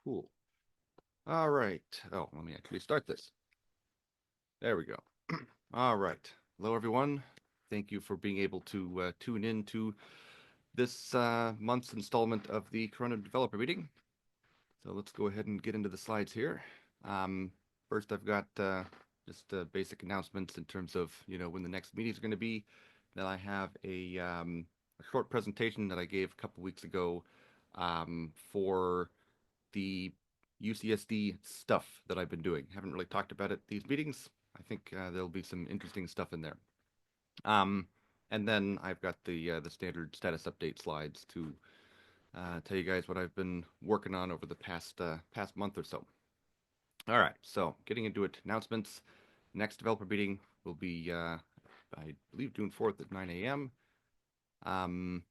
Cool. All right. Oh, let me actually start this. There we go. All right. Hello, everyone. Thank you for being able to tune in to this month's installment of the Corundum Developer Meeting. So let's go ahead and get into the slides here. Um, First, I've got just basic announcements in terms of when the next meetings are going to be. Then I have a short presentation that I gave a couple weeks ago for the UCSD stuff that I've been doing. Haven't really talked about it at these meetings. I think there'll be some interesting stuff in there. Um, and then I've got the standard status update slides to tell you guys what I've been working on over the past month or so. All right, so getting into it, announcements. Next developer meeting will be, I believe, June 4th at 9 a.m. I'm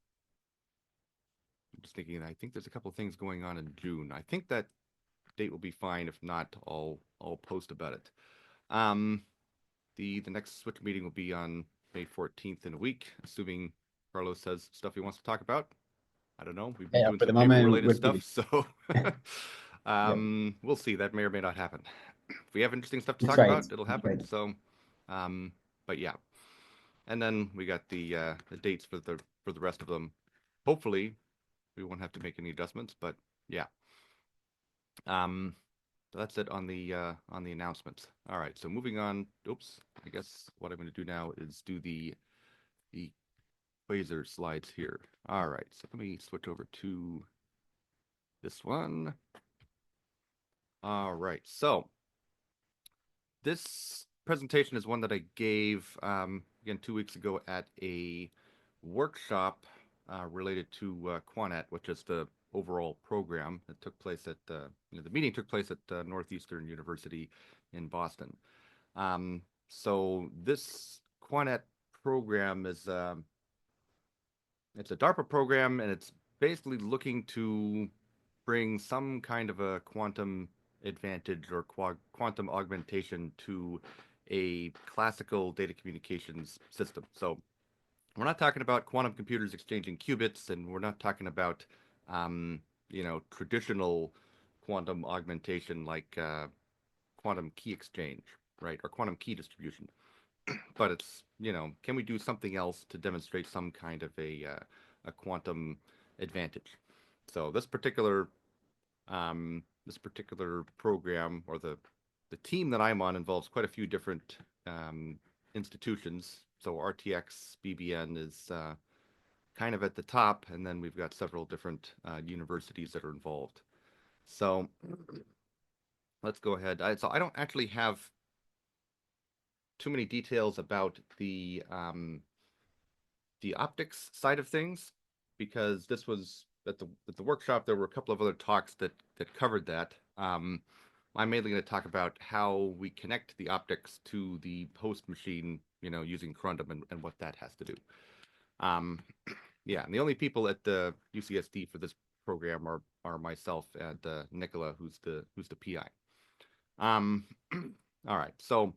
just thinking, I think there's a couple of things going on in June. I think that date will be fine. If not, I'll post about it. Um, the next Switch meeting will be on May 14th in a week, assuming Carlos has stuff he wants to talk about. I don't know. We've been Yeah, doing for the some paper moment, related we're stuff, pretty. so Yeah, we'll see. That may or may not happen. If we have interesting stuff to that's talk right. about, it'll That's happen. right. So, um, but yeah. And then we got the dates for the rest of them. Hopefully, we won't have to make any adjustments, but yeah. Um, so that's it on the announcements. All right, so moving on. Oops, I guess what I'm going to do now is do the Quasar slides here. All right, so let me switch over to this one. All right, so this presentation is one that I gave again 2 weeks ago at a workshop related to Quanet, which is the overall program that took place at the meeting took place at Northeastern University in Boston. So this Quanet program is it's a DARPA program, and it's basically looking to bring some kind of a quantum advantage or quantum augmentation to a classical data communications system. So we're not talking about quantum computers exchanging qubits, and we're not talking about traditional quantum augmentation like quantum key exchange, right, or quantum key distribution. But it's can we do something else to demonstrate some kind of a quantum advantage? So this particular program, or the team that I'm on, involves quite a few different institutions. So RTX BBN is kind of at the top, and then we've got several different universities that are involved. So let's go ahead. So I don't actually have too many details about the optics side of things, because this was at the workshop. There were a couple of other talks that covered that. I'm mainly going to talk about how we connect the optics to the host machine, using Corundum, and what that has to do. Um, yeah, and the only people at the UCSD for this program are myself and Nicola, who's the PI. Um, all right, so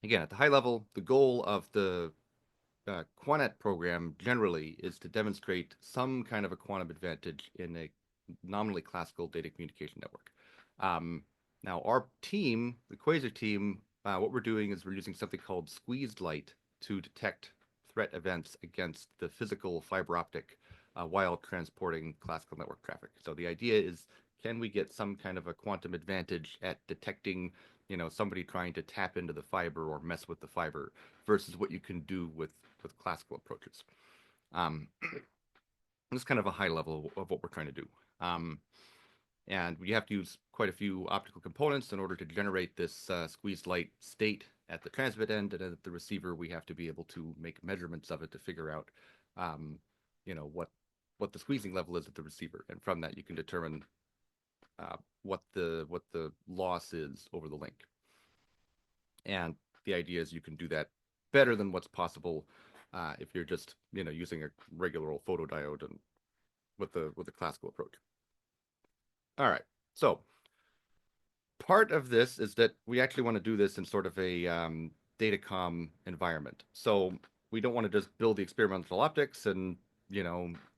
again, at the high level, the goal of the Quanet program generally is to demonstrate some kind of a quantum advantage in a nominally classical data communication network. Um, Now, our team, the Quasar team, what we're doing is we're using something called squeezed light to detect threat events against the physical fiber optic while transporting classical network traffic. So the idea is, can we get some kind of a quantum advantage at detecting, somebody trying to tap into the fiber or mess with the fiber versus what you can do with classical approaches. Um, this is kind of a high level of what we're trying to do. Um, and we have to use quite a few optical components in order to generate this squeezed light state at the transmit end, and at the receiver, we have to be able to make measurements of it to figure out, um, what the squeezing level is at the receiver, and from that you can determine what the loss is over the link. And the idea is you can do that better than what's possible if you're just using a regular old photodiode and with the classical approach. All right, so part of this is that we actually want to do this in sort of a datacom environment. So we don't want to just build the experimental optics and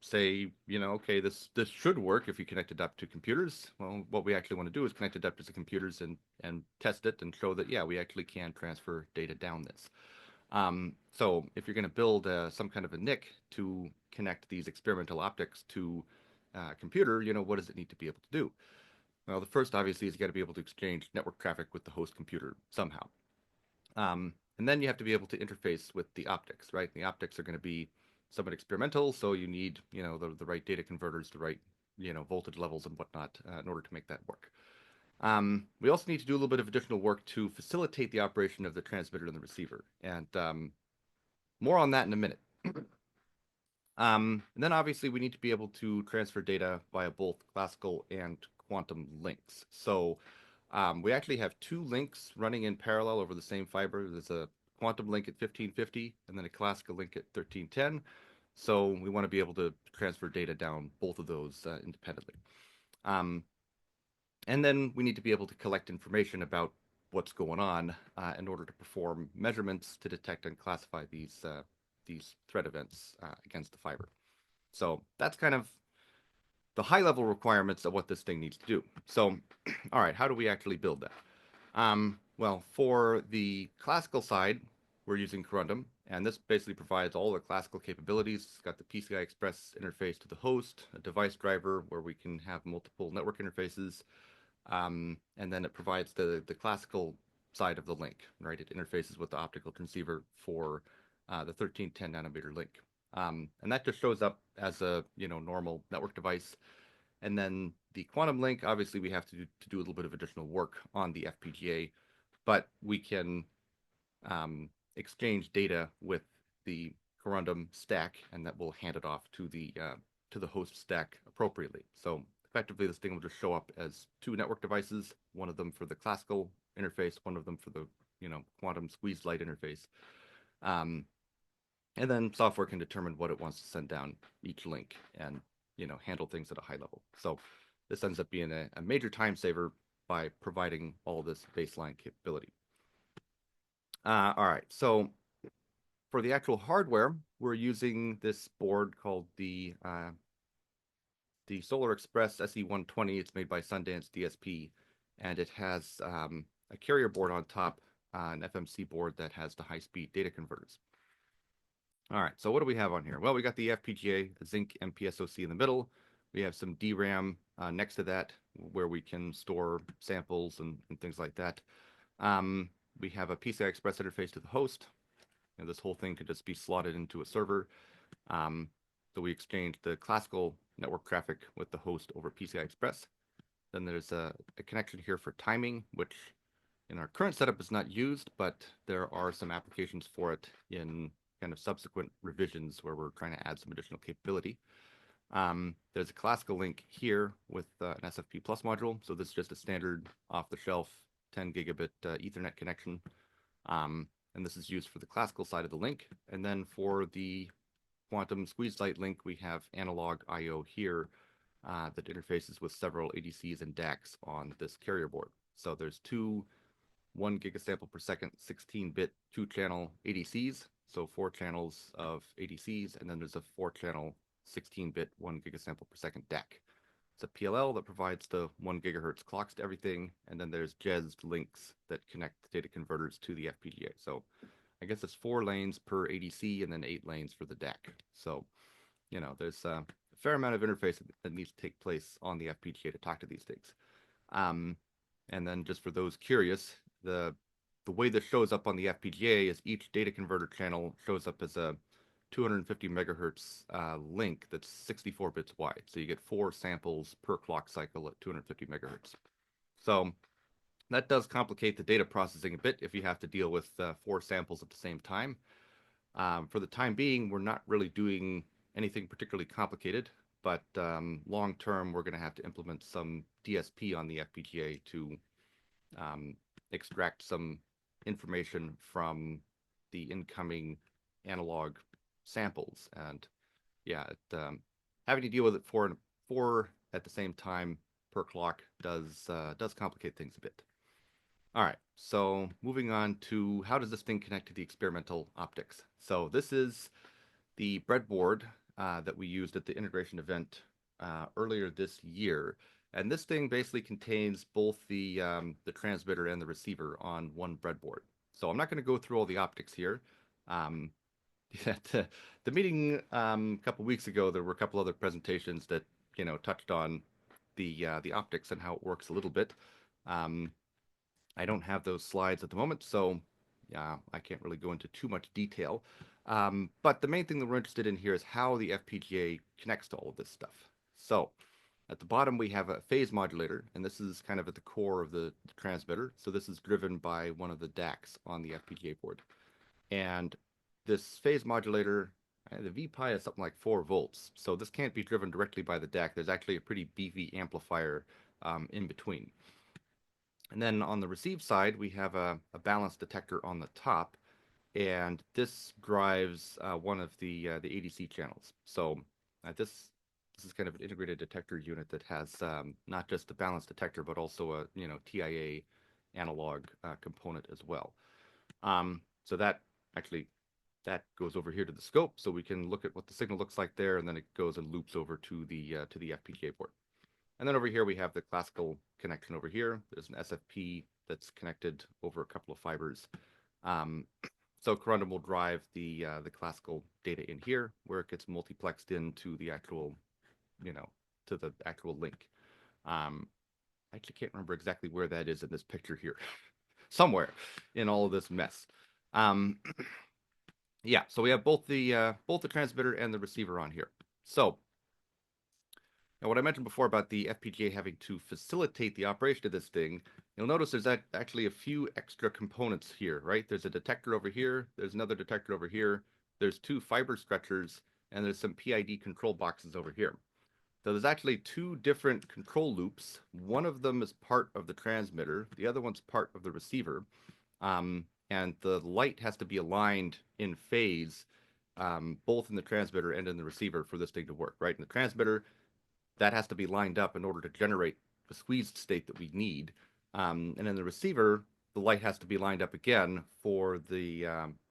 say, okay, this should work if you connect it up to computers. Well, what we actually want to do is connect it up to the computers and test it and show that, yeah, we actually can transfer data down this. So if you're going to build some kind of a NIC to connect these experimental optics to a computer, what does it need to be able to do? Well, the first obviously is you got to be able to exchange network traffic with the host computer somehow. And then you have to be able to interface with the optics, right? The optics are going to be somewhat experimental, so you need, the right data converters, the right, voltage levels and whatnot in order to make that work. We also need to do a little bit of additional work to facilitate the operation of the transmitter and the receiver, and more on that in a minute. And then obviously we need to be able to transfer data via both classical and quantum links. So we actually have two links running in parallel over the same fiber. There's a quantum link at 1550 and then a classical link at 1310. So we want to be able to transfer data down both of those independently. Um, and then we need to be able to collect information about what's going on in order to perform measurements to detect and classify these threat events against the fiber. So that's kind of the high level requirements of what this thing needs to do. So, all right, how do we actually build that? Well, for the classical side, we're using Corundum, and this basically provides all the classical capabilities. It's got the PCI Express interface to the host, a device driver where we can have multiple network interfaces, and then it provides the classical side of the link, right? It interfaces with the optical transceiver for the 1310 nanometer link. And that just shows up as a normal network device. And then the quantum link, obviously, we have to do a little bit of additional work on the FPGA, but we can exchange data with the Corundum stack, and that will hand it off to the host stack appropriately. So effectively, this thing will just show up as two network devices, one of them for the classical interface, one of them for the quantum squeezed light interface. Um, and then software can determine what it wants to send down each link and handle things at a high level. So this ends up being a major time saver by providing all this baseline capability. All right, so for the actual hardware, we're using this board called the Solar Express SE120. It's made by Sundance DSP, and it has a carrier board on top, an FMC board that has the high-speed data converters. All right, so what do we have on here? Well, we got the FPGA, a Zinc MPSoC in the middle. We have some DRAM next to that where we can store samples and things like that. We have a PCI Express interface to the host. And this whole thing could just be slotted into a server. So we exchange the classical network traffic with the host over PCI Express. Then there's a connection here for timing, which in our current setup is not used, but there are some applications for it in kind of subsequent revisions where we're trying to add some additional capability. There's a classical link here with an SFP Plus module. So this is just a standard off-the-shelf 10 gigabit Ethernet connection. And this is used for the classical side of the link. And then for the quantum squeeze light link, we have analog I/O here that interfaces with several ADCs and DACs on this carrier board. So there's two 1 gigasample per second 16-bit 2-channel ADCs, so 4 channels of ADCs, and then there's a 4-channel 16-bit 1 gigasample per second DAC. It's a PLL that provides the 1 gigahertz clocks to everything, and then there's JES links that connect the data converters to the FPGA. So I guess it's 4 lanes per ADC and then 8 lanes for the DAC. So, there's a fair amount of interface that needs to take place on the FPGA to talk to these things. And then just for those curious, the way this shows up on the FPGA is each data converter channel shows up as a 250 megahertz link that's 64 bits wide. So you get 4 samples per clock cycle at 250 megahertz. So that does complicate the data processing a bit if you have to deal with 4 samples at the same time. For the time being, we're not really doing anything particularly complicated, but long term, we're going to have to implement some DSP on the FPGA to extract some information from the incoming analog samples. And yeah, having to deal with it four at the same time per clock does complicate things a bit. All right, so moving on to how does this thing connect to the experimental optics? So this is the breadboard that we used at the integration event earlier this year. And this thing basically contains both the transmitter and the receiver on one breadboard. So I'm not going to go through all the optics here. Um, at the meeting a couple weeks ago, there were a couple other presentations that touched on the optics and how it works a little bit. Um, I don't have those slides at the moment, so yeah, I can't really go into too much detail. But the main thing that we're interested in here is how the FPGA connects to all of this stuff. So at the bottom, we have a phase modulator, and this is kind of at the core of the transmitter. So this is driven by one of the DACs on the FPGA board. And this phase modulator, the VPI is something like 4 volts. So this can't be driven directly by the DAC. There's actually a pretty beefy amplifier in between. And then on the receive side, we have a balance detector on the top, and this drives one of the ADC channels. So this is kind of an integrated detector unit that has not just the balance detector, but also a TIA analog component as well. So that actually that goes over here to the scope, so we can look at what the signal looks like there, and then it goes and loops over to the FPGA board. And then over here we have the classical connection over here. There's an SFP that's connected over a couple of fibers. So Corundum will drive the classical data in here, where it gets multiplexed into the actual, to the actual link. I actually can't remember exactly where that is in this picture here. Somewhere in all of this mess. Um, yeah, so we have both the transmitter and the receiver on here. So now, what I mentioned before about the FPGA having to facilitate the operation of this thing, you'll notice there's actually a few extra components here, right? There's a detector over here, there's another detector over here, there's 2 fiber stretchers, and there's some PID control boxes over here. So there's actually 2 different control loops. One of them is part of the transmitter, the other one's part of the receiver. And the light has to be aligned in phase, both in the transmitter and in the receiver for this thing to work, right? In the transmitter, that has to be lined up in order to generate the squeezed state that we need. And in the receiver, the light has to be lined up again for the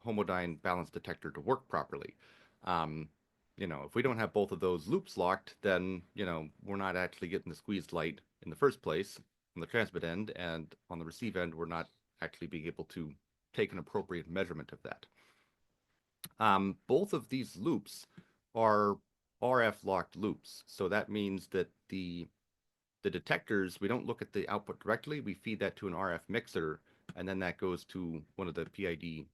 homodyne balance detector to work properly. If we don't have both of those loops locked, then, we're not actually getting the squeezed light in the first place on the transmit end, and on the receive end, we're not actually being able to take an appropriate measurement of that. Both of these loops are RF locked loops. So that means that the detectors, we don't look at the output directly. We feed that to an RF mixer, and then that goes to one of the PID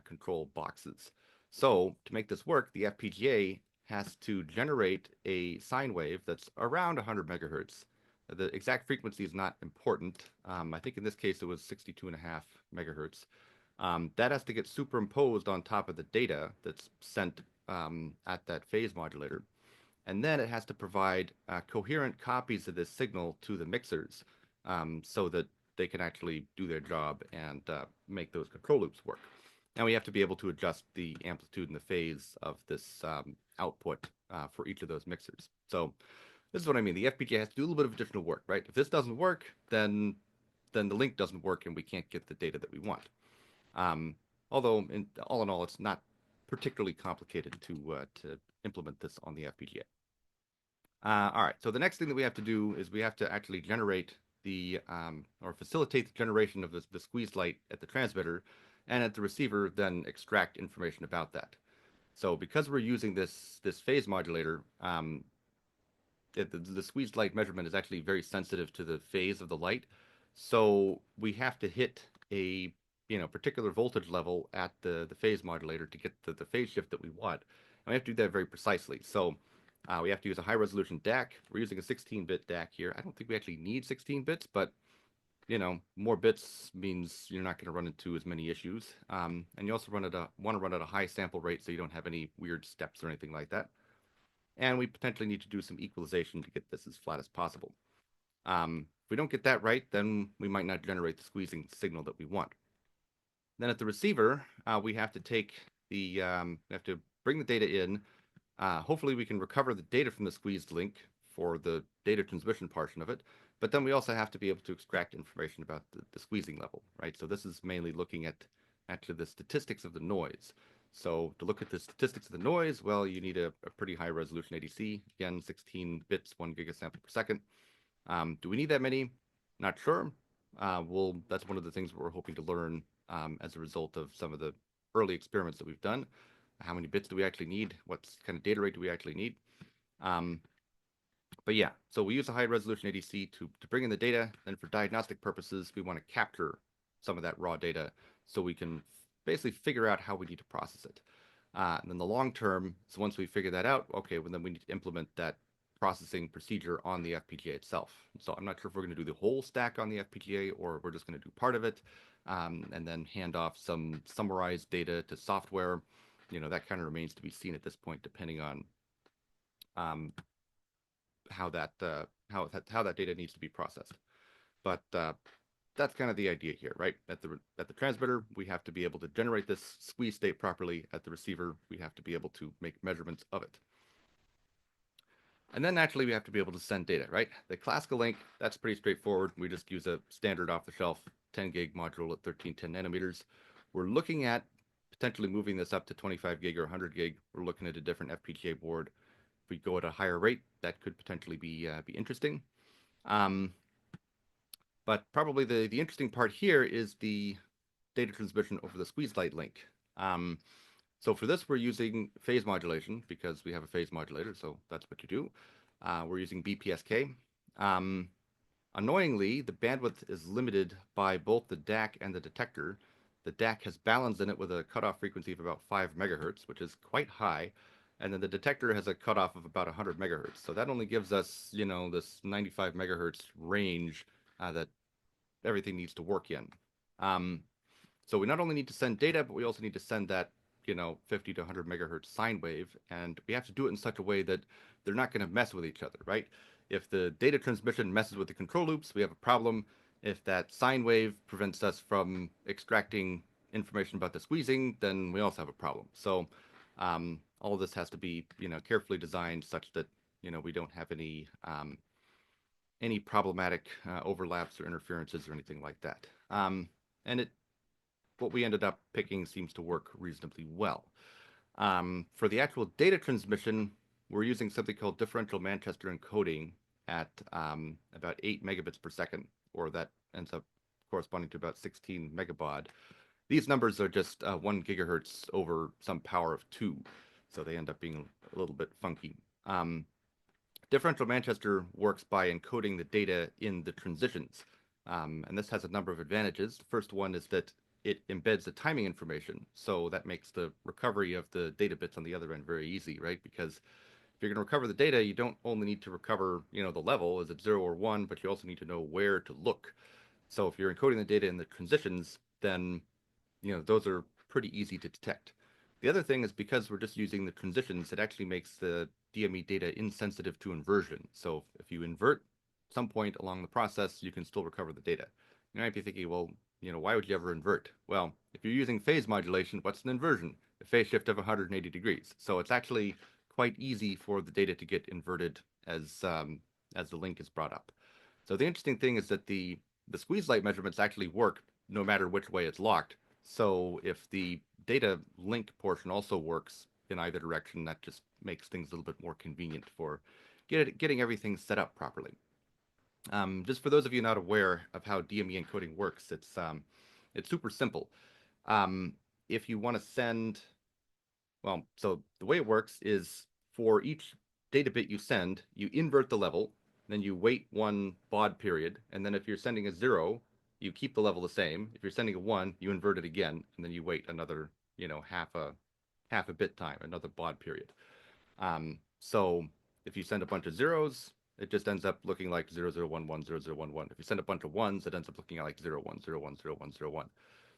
control boxes. So to make this work, the FPGA has to generate a sine wave that's around 100 megahertz. The exact frequency is not important. I think in this case it was 62.5 megahertz. That has to get superimposed on top of the data that's sent at that phase modulator. And then it has to provide coherent copies of this signal to the mixers so that they can actually do their job and make those control loops work. And we have to be able to adjust the amplitude and the phase of this output for each of those mixers. So this is what I mean. The FPGA has to do a little bit of additional work, right? If this doesn't work, then the link doesn't work and we can't get the data that we want. Although, all in all, it's not particularly complicated to implement this on the FPGA. All right, so the next thing that we have to do is we have to actually generate or facilitate the generation of the squeezed light at the transmitter, and at the receiver, then extract information about that. So because we're using this phase modulator, the squeezed light measurement is actually very sensitive to the phase of the light. So we have to hit a particular voltage level at the phase modulator to get the phase shift that we want. And we have to do that very precisely. So we have to use a high resolution DAC. We're using a 16-bit DAC here. I don't think we actually need 16 bits, but more bits means you're not going to run into as many issues. And you also want to run at a high sample rate so you don't have any weird steps or anything like that. And we potentially need to do some equalization to get this as flat as possible. If we don't get that right, then we might not generate the squeezing signal that we want. Then at the receiver, we have to we have to bring the data in. Hopefully we can recover the data from the squeezed link for the data transmission portion of it. But then we also have to be able to extract information about the squeezing level, right? So this is mainly looking at actually the statistics of the noise. So to look at the statistics of the noise, well, you need a pretty high resolution ADC. Again, 16 bits, 1 gigasample per second. Do we need that many? Not sure. That's one of the things we're hoping to learn as a result of some of the early experiments that we've done. How many bits do we actually need? What kind of data rate do we actually need? Um, but yeah, so we use a high resolution ADC to bring in the data. And for diagnostic purposes, we want to capture some of that raw data so we can basically figure out how we need to process it. And then the long term, so once we figure that out, okay, well, then we need to implement that processing procedure on the FPGA itself. So I'm not sure if we're going to do the whole stack on the FPGA or we're just going to do part of it, and then hand off some summarized data to software. That kind of remains to be seen at this point, depending on um, how that data needs to be processed. But that's kind of the idea here, right? At the transmitter, we have to be able to generate this squeeze state properly. At the receiver, we have to be able to make measurements of it. And then naturally, we have to be able to send data, right? The classical link, that's pretty straightforward. We just use a standard off-the-shelf 10 gig module at 1310 nanometers. We're looking at potentially moving this up to 25 gig or 100 gig. We're looking at a different FPGA board. If we go at a higher rate, that could potentially be interesting. Um, but probably the interesting part here is the data transmission over the squeeze light link. So for this, we're using phase modulation because we have a phase modulator, so that's what you do. We're using BPSK. Um, Annoyingly, the bandwidth is limited by both the DAC and the detector. The DAC has balance in it with a cutoff frequency of about 5 megahertz, which is quite high. And then the detector has a cutoff of about 100 megahertz. So that only gives us, this 95 megahertz range that everything needs to work in. Um, so we not only need to send data, but we also need to send that, 50 to 100 megahertz sine wave, and we have to do it in such a way that they're not going to mess with each other, right? If the data transmission messes with the control loops, we have a problem. If that sine wave prevents us from extracting information about the squeezing, then we also have a problem. So all of this has to be, carefully designed such that, we don't have any problematic overlaps or interferences or anything like that. And what we ended up picking seems to work reasonably well. For the actual data transmission, we're using something called differential Manchester encoding at about 8 megabits per second, or that ends up corresponding to about 16 megabaud. These numbers are just 1 gigahertz over some power of 2, so they end up being a little bit funky. Differential Manchester works by encoding the data in the transitions. And this has a number of advantages. The first one is that it embeds the timing information. So that makes the recovery of the data bits on the other end very easy, right? Because if you're going to recover the data, you don't only need to recover, the level, is it 0 or 1, but you also need to know where to look. So if you're encoding the data in the transitions, then those are pretty easy to detect. The other thing is because we're just using the transitions, it actually makes the DME data insensitive to inversion. So if you invert some point along the process, you can still recover the data. You might be thinking, well, why would you ever invert? Well, if you're using phase modulation, what's an inversion? A phase shift of 180 degrees. So it's actually quite easy for the data to get inverted as the link is brought up. So the interesting thing is that the squeeze light measurements actually work no matter which way it's locked. So if the data link portion also works in either direction, that just makes things a little bit more convenient for getting everything set up properly. Just for those of you not aware of how DME encoding works, it's super simple. Um, if you want to send, well, so the way it works is for each data bit you send, you invert the level, then you wait one baud period, and then if you're sending a 0, you keep the level the same. If you're sending a 1, you invert it again, and then you wait another, half a bit time, another baud period. So if you send a bunch of zeros, it just ends up looking like 0011, 0011. If you send a bunch of ones, it ends up looking like 01010101.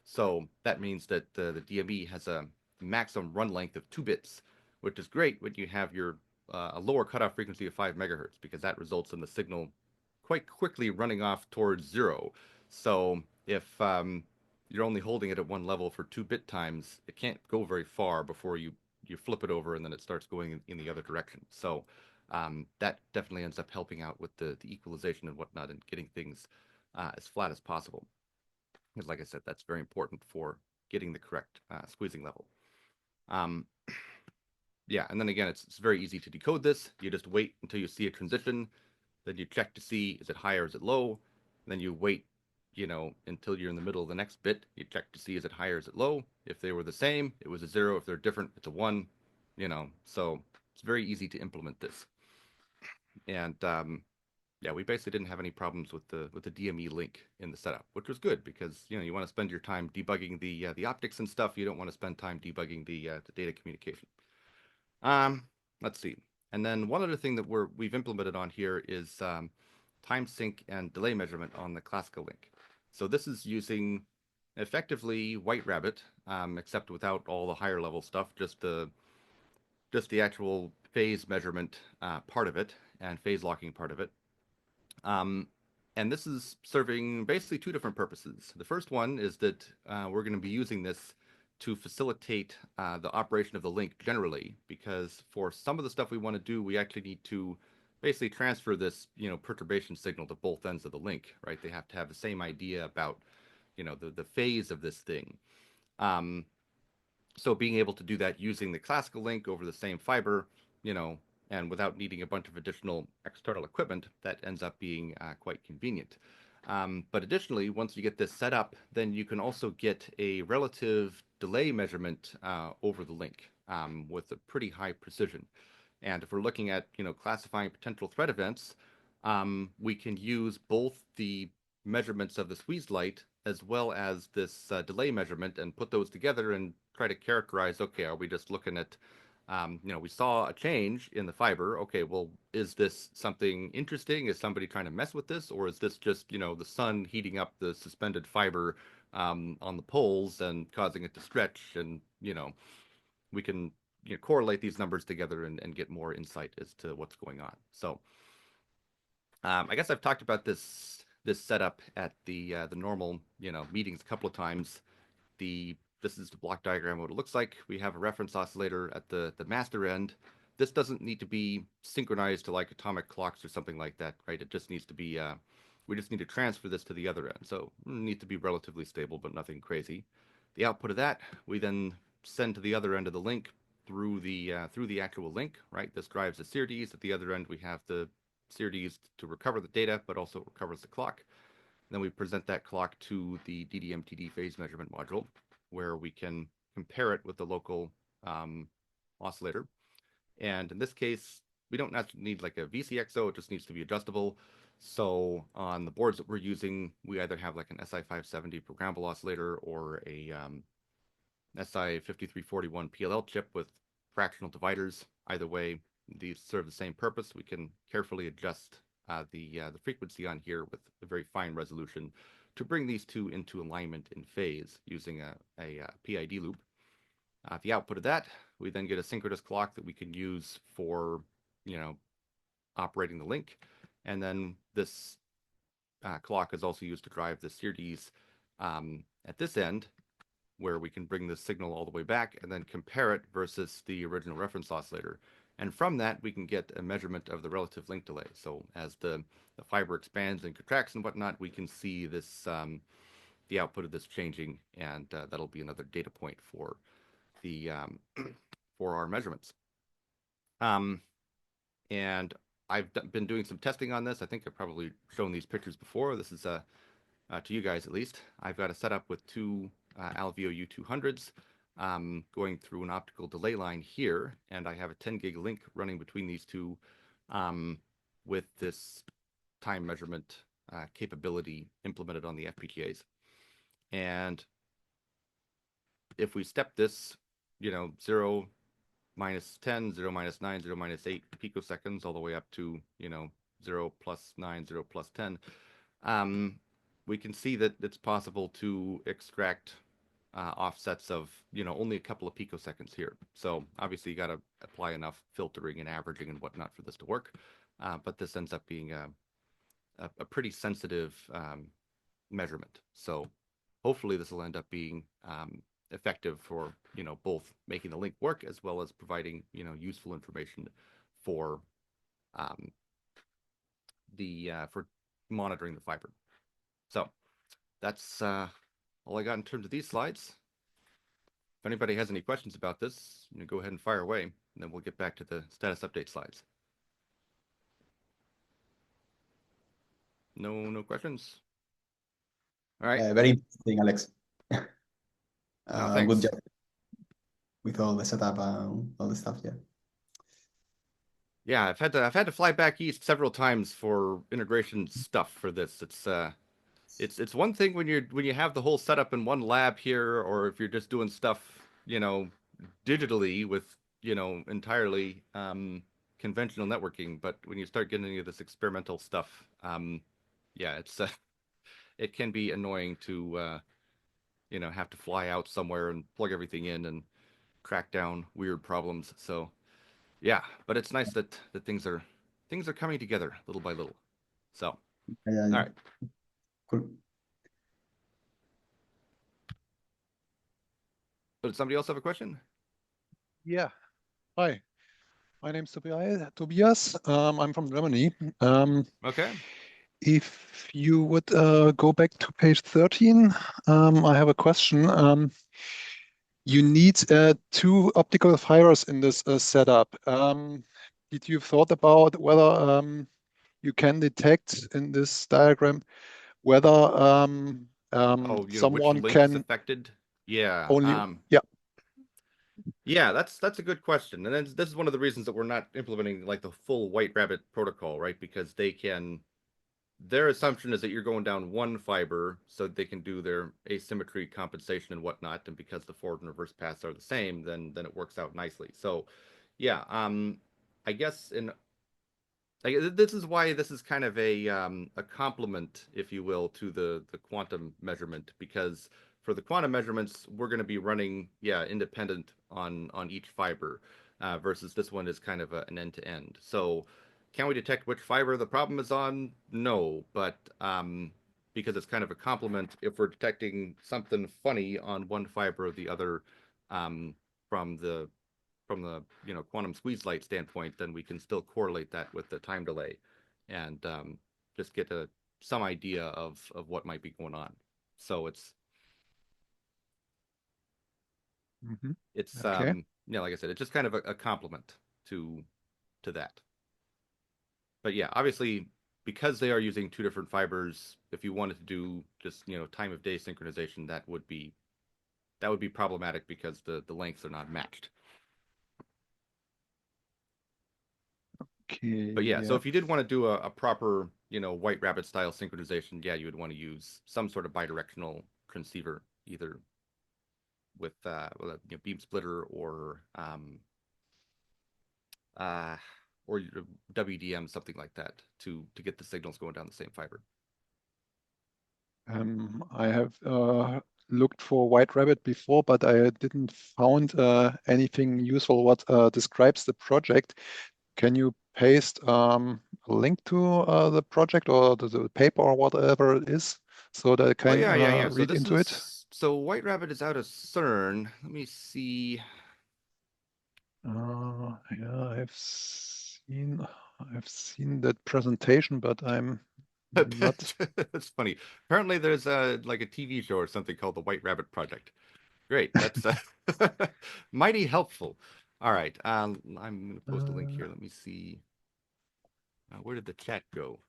So that means that the DME has a maximum run length of 2 bits, which is great when you have your a lower cutoff frequency of 5 megahertz, because that results in the signal quite quickly running off towards 0. So if you're only holding it at one level for 2-bit times, it can't go very far before you flip it over and then it starts going in the other direction. So that definitely ends up helping out with the equalization and whatnot and getting things as flat as possible. Because like I said, that's very important for getting the correct squeezing level. Um, yeah, and then again, it's very easy to decode this. You just wait until you see a transition, then you check to see is it high or is it low. Then you wait, until you're in the middle of the next bit. You check to see is it high or is it low. If they were the same, it was a zero. If they're different, it's a one. So it's very easy to implement this. And yeah, we basically didn't have any problems with the DME link in the setup, which was good because you want to spend your time debugging the optics and stuff. You don't want to spend time debugging the data communication. Um, let's see. And then one other thing that we've implemented on here is time sync and delay measurement on the classical link. So this is using effectively White Rabbit, except without all the higher level stuff, just the actual phase measurement part of it and phase locking part of it. Um, and this is serving basically two different purposes. The first one is that we're going to be using this to facilitate the operation of the link generally, because for some of the stuff we want to do, we actually need to basically transfer this, perturbation signal to both ends of the link, right? They have to have the same idea about, the phase of this thing. Um, so being able to do that using the classical link over the same fiber, you know, and without needing a bunch of additional external equipment, that ends up being quite convenient. But additionally, once you get this set up, then you can also get a relative delay measurement over the link with a pretty high precision. And if we're looking at, classifying potential threat events, we can use both the measurements of the squeeze light as well as this delay measurement and put those together and try to characterize, okay, are we just looking at, we saw a change in the fiber. Okay, well, is this something interesting? Is somebody trying to mess with this? Or is this just, the sun heating up the suspended fiber on the poles and causing it to stretch? And, we can correlate these numbers together and get more insight as to what's going on. So I guess I've talked about this setup at the normal meetings a couple of times. This is the block diagram of what it looks like. We have a reference oscillator at the master end. This doesn't need to be synchronized to like atomic clocks or something like that, right? It just needs to be we just need to transfer this to the other end. So it needs to be relatively stable, but nothing crazy. The output of that we then send to the other end of the link through the actual link, right? This drives the SerDes. At the other end, we have the SerDes to recover the data, but also recovers the clock. Then we present that clock to the DDMTD phase measurement module, where we can compare it with the local oscillator. And in this case, we don't need like a VCXO, it just needs to be adjustable. So on the boards that we're using, we either have like an SI570 programmable oscillator or a SI5341 PLL chip with fractional dividers. Either way, these serve the same purpose. We can carefully adjust the frequency on here with a very fine resolution to bring these two into alignment in phase using a PID loop. The output of that, we then get a synchronous clock that we can use for, operating the link. And then this clock is also used to drive the SerDes at this end, where we can bring the signal all the way back and then compare it versus the original reference oscillator. And from that, we can get a measurement of the relative link delay. So as the fiber expands and contracts and whatnot, we can see this the output of this changing, and that'll be another data point for the for our measurements. And I've been doing some testing on this. I think I've probably shown these pictures before. This is to you guys at least. I've got a setup with two Alveo U200s going through an optical delay line here, and I have a 10 gig link running between these two with this time measurement capability implemented on the FPGAs. And if we step this, 0 minus 10, 0 minus 9, 0 minus 8 picoseconds, all the way up to, 0 plus 9, 0 plus 10, we can see that it's possible to extract offsets of, only a couple of picoseconds here. So obviously you got to apply enough filtering and averaging and whatnot for this to work. But this ends up being a pretty sensitive measurement. So hopefully this will end up being effective for, both making the link work as well as providing, useful information for for monitoring the fiber. So that's all I got in terms of these slides. if anybody has any questions about this, go ahead and fire away, and then we'll get back to the status update slides. No questions. All right. Very interesting, Alex. No, Good thanks. job with all the setup and all the stuff. Yeah. Yeah, I've had to fly back east several times for integration stuff for this. It's one thing when you have the whole setup in one lab here, or if you're just doing stuff, digitally with, entirely conventional networking. But when you start getting into this experimental stuff, yeah, it can be annoying to have to fly out somewhere and plug everything in and track down weird problems. So yeah, but it's nice that things are coming together little by little. So, all Yeah, yeah. right. Cool. But did somebody else have a question? Yeah. Hi, my name's Tobias. I'm from Germany. Um, Okay. if you would go back to page 13, I have a question. You need two optical fibers in this setup. Did you thought about whether you can detect in this diagram whether Oh, which someone link is can affected? Yeah. only, yeah. Yeah, that's a good question. And then this is one of the reasons that we're not implementing like the full White Rabbit protocol, right? Because their assumption is that you're going down one fiber so they can do their asymmetry compensation and whatnot. And because the forward and reverse paths are the same, then it works out nicely. So yeah, I guess in like this is why this is kind of a complement, if you will, to the quantum measurement, because for the quantum measurements we're going to be running, yeah, independent on each fiber, versus this one is kind of an end to end. So can we detect which fiber the problem is on? No, but because it's kind of a complement, if we're detecting something funny on one fiber or the other, um, from the quantum squeeze light standpoint, then we can still correlate that with the time delay, and just get some idea of what might be going on. So Mhm. it's Okay. yeah, like I said, it's just kind of a complement to that. But yeah, obviously, because they are using two different fibers, if you wanted to do just time of day synchronization, that would be problematic because the lengths are not matched. Okay. But yeah, so Yeah. if you did want to do a proper, White Rabbit style synchronization, yeah, you would want to use some sort of bidirectional transceiver, either with a beam splitter uh, or WDM, something like that, to get the signals going down the same fiber. I have looked for White Rabbit before, but I didn't found anything useful what describes the project. Can you paste a link to the project or the paper or whatever it is so that I Oh can yeah. So read this into it? is so White Rabbit is out of CERN. Let me see. Yeah, I've seen that presentation, but I'm not. That's funny. Apparently, there's like a TV show or something called the White Rabbit Project. Great. That's mighty helpful. All right. I'm going to post a link Uh, here. Let me see. Where did the chat go?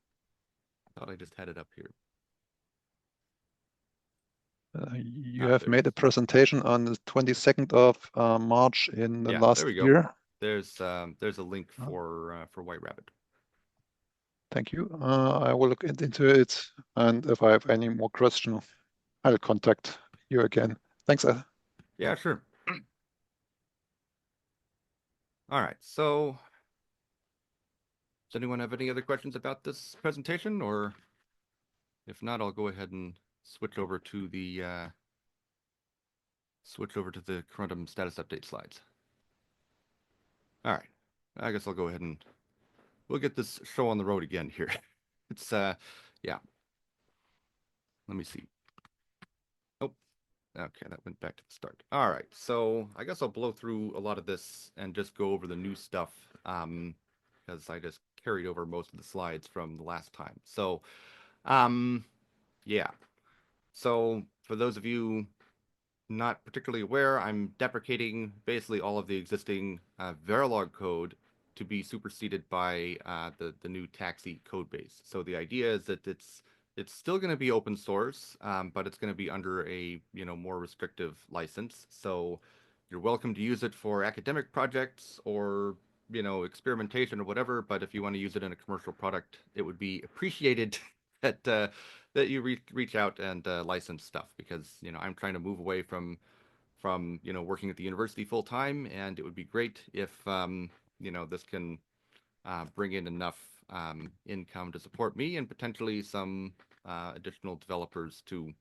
I thought I just had it up here. You have There it made a is. presentation on the 22nd of March in the Yeah, there last we go. year. There's a link Uh, for White Rabbit. Thank you. I will look into it, and if I have any more question, I'll contact you again. Thanks. Yeah, sure. All right. So, does anyone have any other questions about this presentation, or if not, I'll go ahead and switch over to the Corundum status update slides. All right. I guess I'll go ahead and we'll get this show on the road again here. It's yeah. Let me see. Oh, okay, that went back to the start. All right. So I guess I'll blow through a lot of this and just go over the new stuff, because I just carried over most of the slides from the last time. So, yeah. So for those of you not particularly aware, I'm deprecating basically all of the existing Verilog code to be superseded by the new Taxi code base. So the idea is that it's still going to be open source, but it's going to be under a more restrictive license. So you're welcome to use it for academic projects or experimentation or whatever. But if you want to use it in a commercial product, it would be appreciated that that you reach out and license stuff because I'm trying to move away from working at the university full time, and it would be great if this can bring in enough income to support me and potentially some additional developers to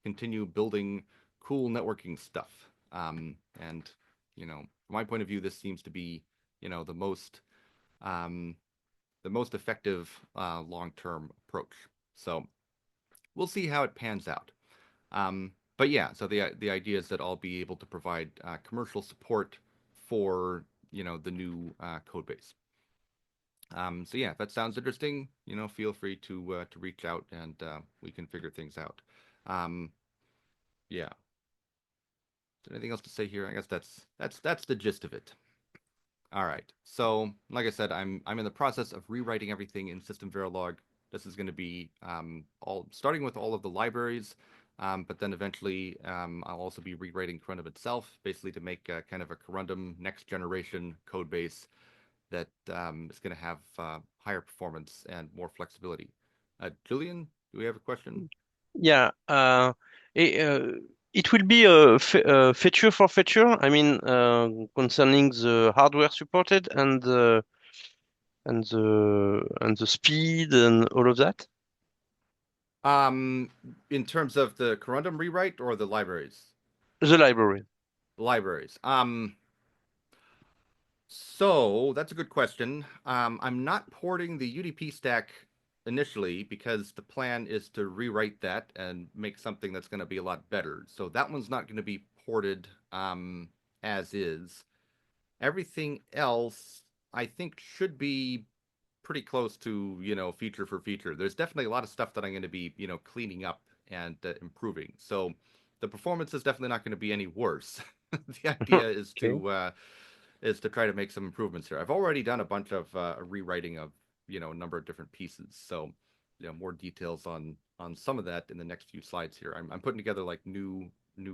continue building cool networking stuff. And from my point of view, this seems to be the most um, effective long-term approach. So we'll see how it pans out. But yeah, so the idea is that I'll be able to provide commercial support for the new code base. So yeah, if that sounds interesting, feel free to reach out and we can figure things out. Um, yeah. Is there anything else to say here? I guess that's the gist of it. All right. So, like I said, I'm in the process of rewriting everything in System Verilog. This is going to be all starting with all of the libraries, but then eventually I'll also be rewriting Corundum itself, basically to make kind of a Corundum next generation code base that is going to have higher performance and more flexibility. Julian, do we have a question? Yeah, it, it will be feature for feature. I mean, concerning the hardware supported and the speed and all of that. In terms of the Corundum rewrite or the libraries? The library. Libraries. So that's a good question. I'm not porting the UDP stack initially because the plan is to rewrite that and make something that's going to be a lot better. So that one's not going to be ported as is. Everything else, I think, should be pretty close to, feature for feature. There's definitely a lot of stuff that I'm going to be, cleaning up and improving. So the performance is definitely not going to be any worse. The idea Okay. is to try to make some improvements here. I've already done a bunch of rewriting of a number of different pieces, so more details on some of that in the next few slides here. I'm putting together like new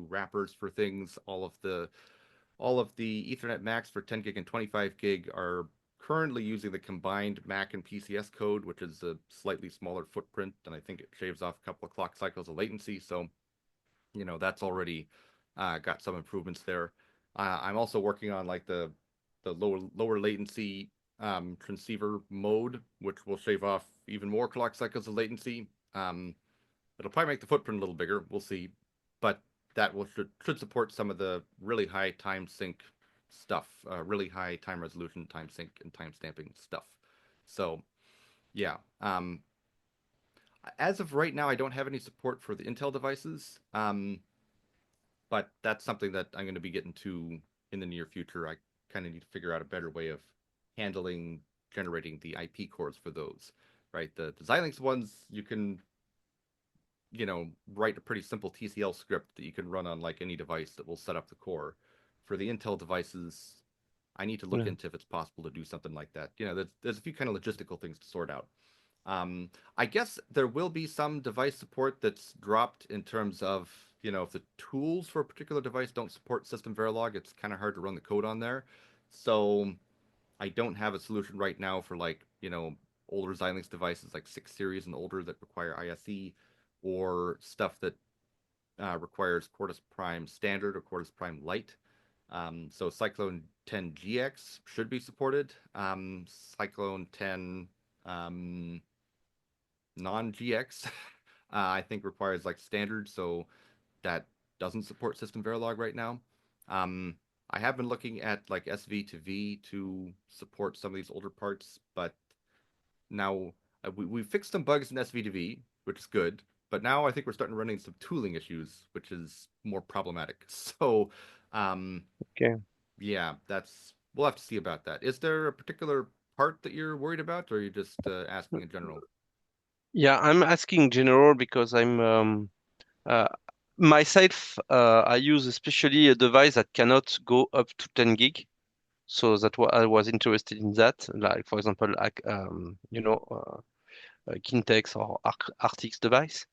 wrappers for things. All of the Ethernet Macs for 10 gig and 25 gig are currently using the combined Mac and PCS code, which is a slightly smaller footprint, and I think it shaves off a couple of clock cycles of latency. So that's already got some improvements there. I'm also working on like the lower latency transceiver mode, which will shave off even more clock cycles of latency. It'll probably make the footprint a little bigger. We'll see, but that should support some of the really high time sync stuff, really high time resolution, time sync, and time stamping stuff. So yeah, as of right now, I don't have any support for the Intel devices. But that's something that I'm going to be getting to in the near future. I kind of need to figure out a better way of handling generating the IP cores for those, right? The Xilinx ones, you can, write a pretty simple TCL script that you can run on like any device that will set up the core. For the Intel devices, I need to look Yeah. into if it's possible to do something like that. There's a few kind of logistical things to sort out. I guess there will be some device support that's dropped in terms of, if the tools for a particular device don't support System Verilog, it's kind of hard to run the code on there. So I don't have a solution right now for like, older Xilinx devices like 6 series and older that require ISE or stuff that requires Quartus Prime Standard or Quartus Prime Lite. So Cyclone 10 GX should be supported. Cyclone 10 non-GX, I think requires like standard, so that doesn't support System Verilog right now. I have been looking at like SV2V to support some of these older parts, but now we fixed some bugs in SV2V, which is good. But now I think we're starting running some tooling issues, which is more problematic. So, um, Okay. yeah, we'll have to see about that. Is there a particular part that you're worried about, or are you just asking in general? Yeah, I'm asking general because uh, myself, I use especially a device that cannot go up to 10 gig. So I was interested in that. Like, for example, like, Kintex or Artix device.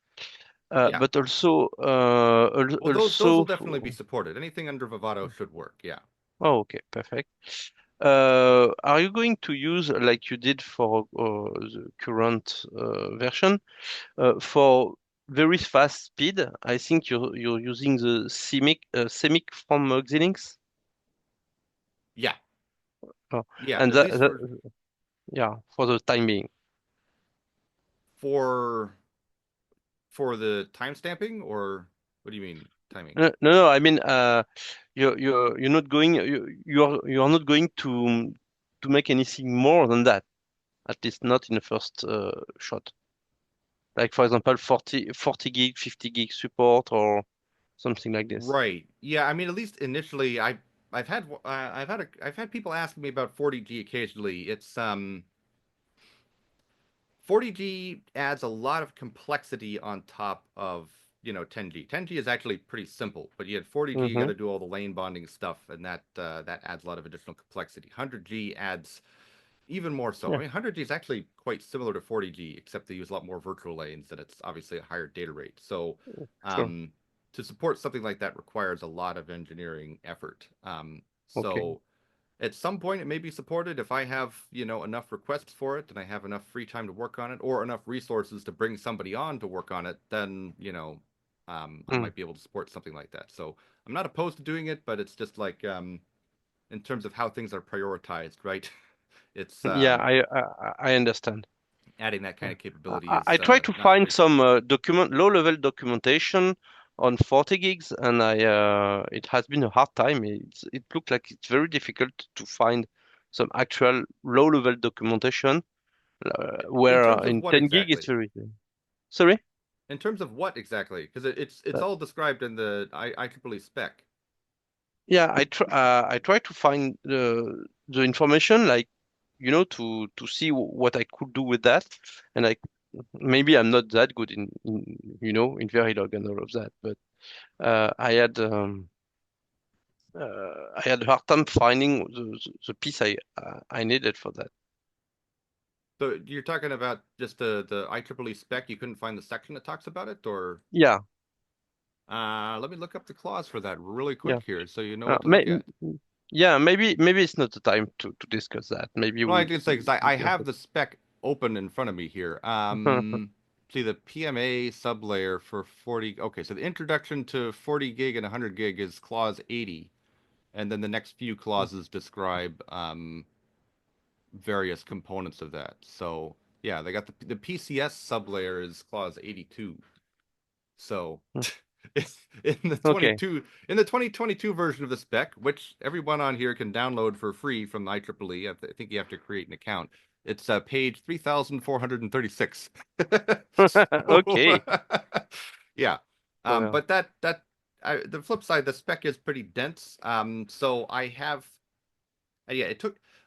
Yeah. But also, Well, those will definitely be supported. Anything under Vivado should work. Yeah. oh, okay, perfect. Are you going to use, like you did for the current version, for very fast speed? I think you're using the CMYK from Xilinx. Yeah. Oh, Yeah. and At least yeah, for the time being. for the timestamping, or what do you mean timing? No, I mean, you're not going you're not going to make anything more than that. At least not in the first shot. Like, for example, 40 gig, 50 gig support or something like this. Right. Yeah. I mean, at least initially, I've had people asking me about 40G occasionally. It's 40G adds a lot of complexity on top of 10G. 10G is actually pretty simple, but you had 40G, you got Mm-hmm. to do all the lane bonding stuff, and that adds a lot of additional complexity. 100G adds even more so. I Yeah. mean, 100G is actually quite similar to 40G, except they use a lot more virtual lanes, and it's obviously a higher data rate. So, Sure. to support something like that requires a lot of engineering effort. Okay. So, at some point, it may be supported if I have, enough requests for it and I have enough free time to work on it, or enough resources to bring somebody on to work on it. Then, I Mm. might be able to support something like that. So, I'm not opposed to doing it, but it's just like, in terms of how things are prioritized, right? It's Yeah, I understand. adding that kind Uh, of capability I is try to not find some straightforward. low-level documentation on 40 gigs, and it has been a hard time. It looked like it's very difficult to find some actual low-level documentation, In where terms of in what 10 gig it's exactly? very. Sorry? In terms of what exactly? Because it's Uh, all described in the IEEE spec. yeah, I try to find the information, like, to see what I could do with that, and maybe I'm not that good in Verilog and all of that, but I had a hard time finding the piece I needed for that. So you're talking about just the IEEE spec. You couldn't find the section that talks about it, or Yeah, let me look up the clause for that really yeah. quick here, so you know Uh, what to may, look at. yeah, maybe it's not the time to discuss that. Maybe Well, I we can say because I discuss have it. the spec open in front of me here. See the PMA sublayer for 40. Okay, so the introduction to 40 gig and 100 gig is clause 80, and then the next few clauses describe various components of that. So yeah, they got the PCS sublayer is clause 82. So in the Okay. 2022 version of the spec, which everyone on here can download for free from the IEEE, I think you have to create an account. It's page 3436. So Okay. yeah. Well, But the flip side, the spec is pretty dense. So I have yeah,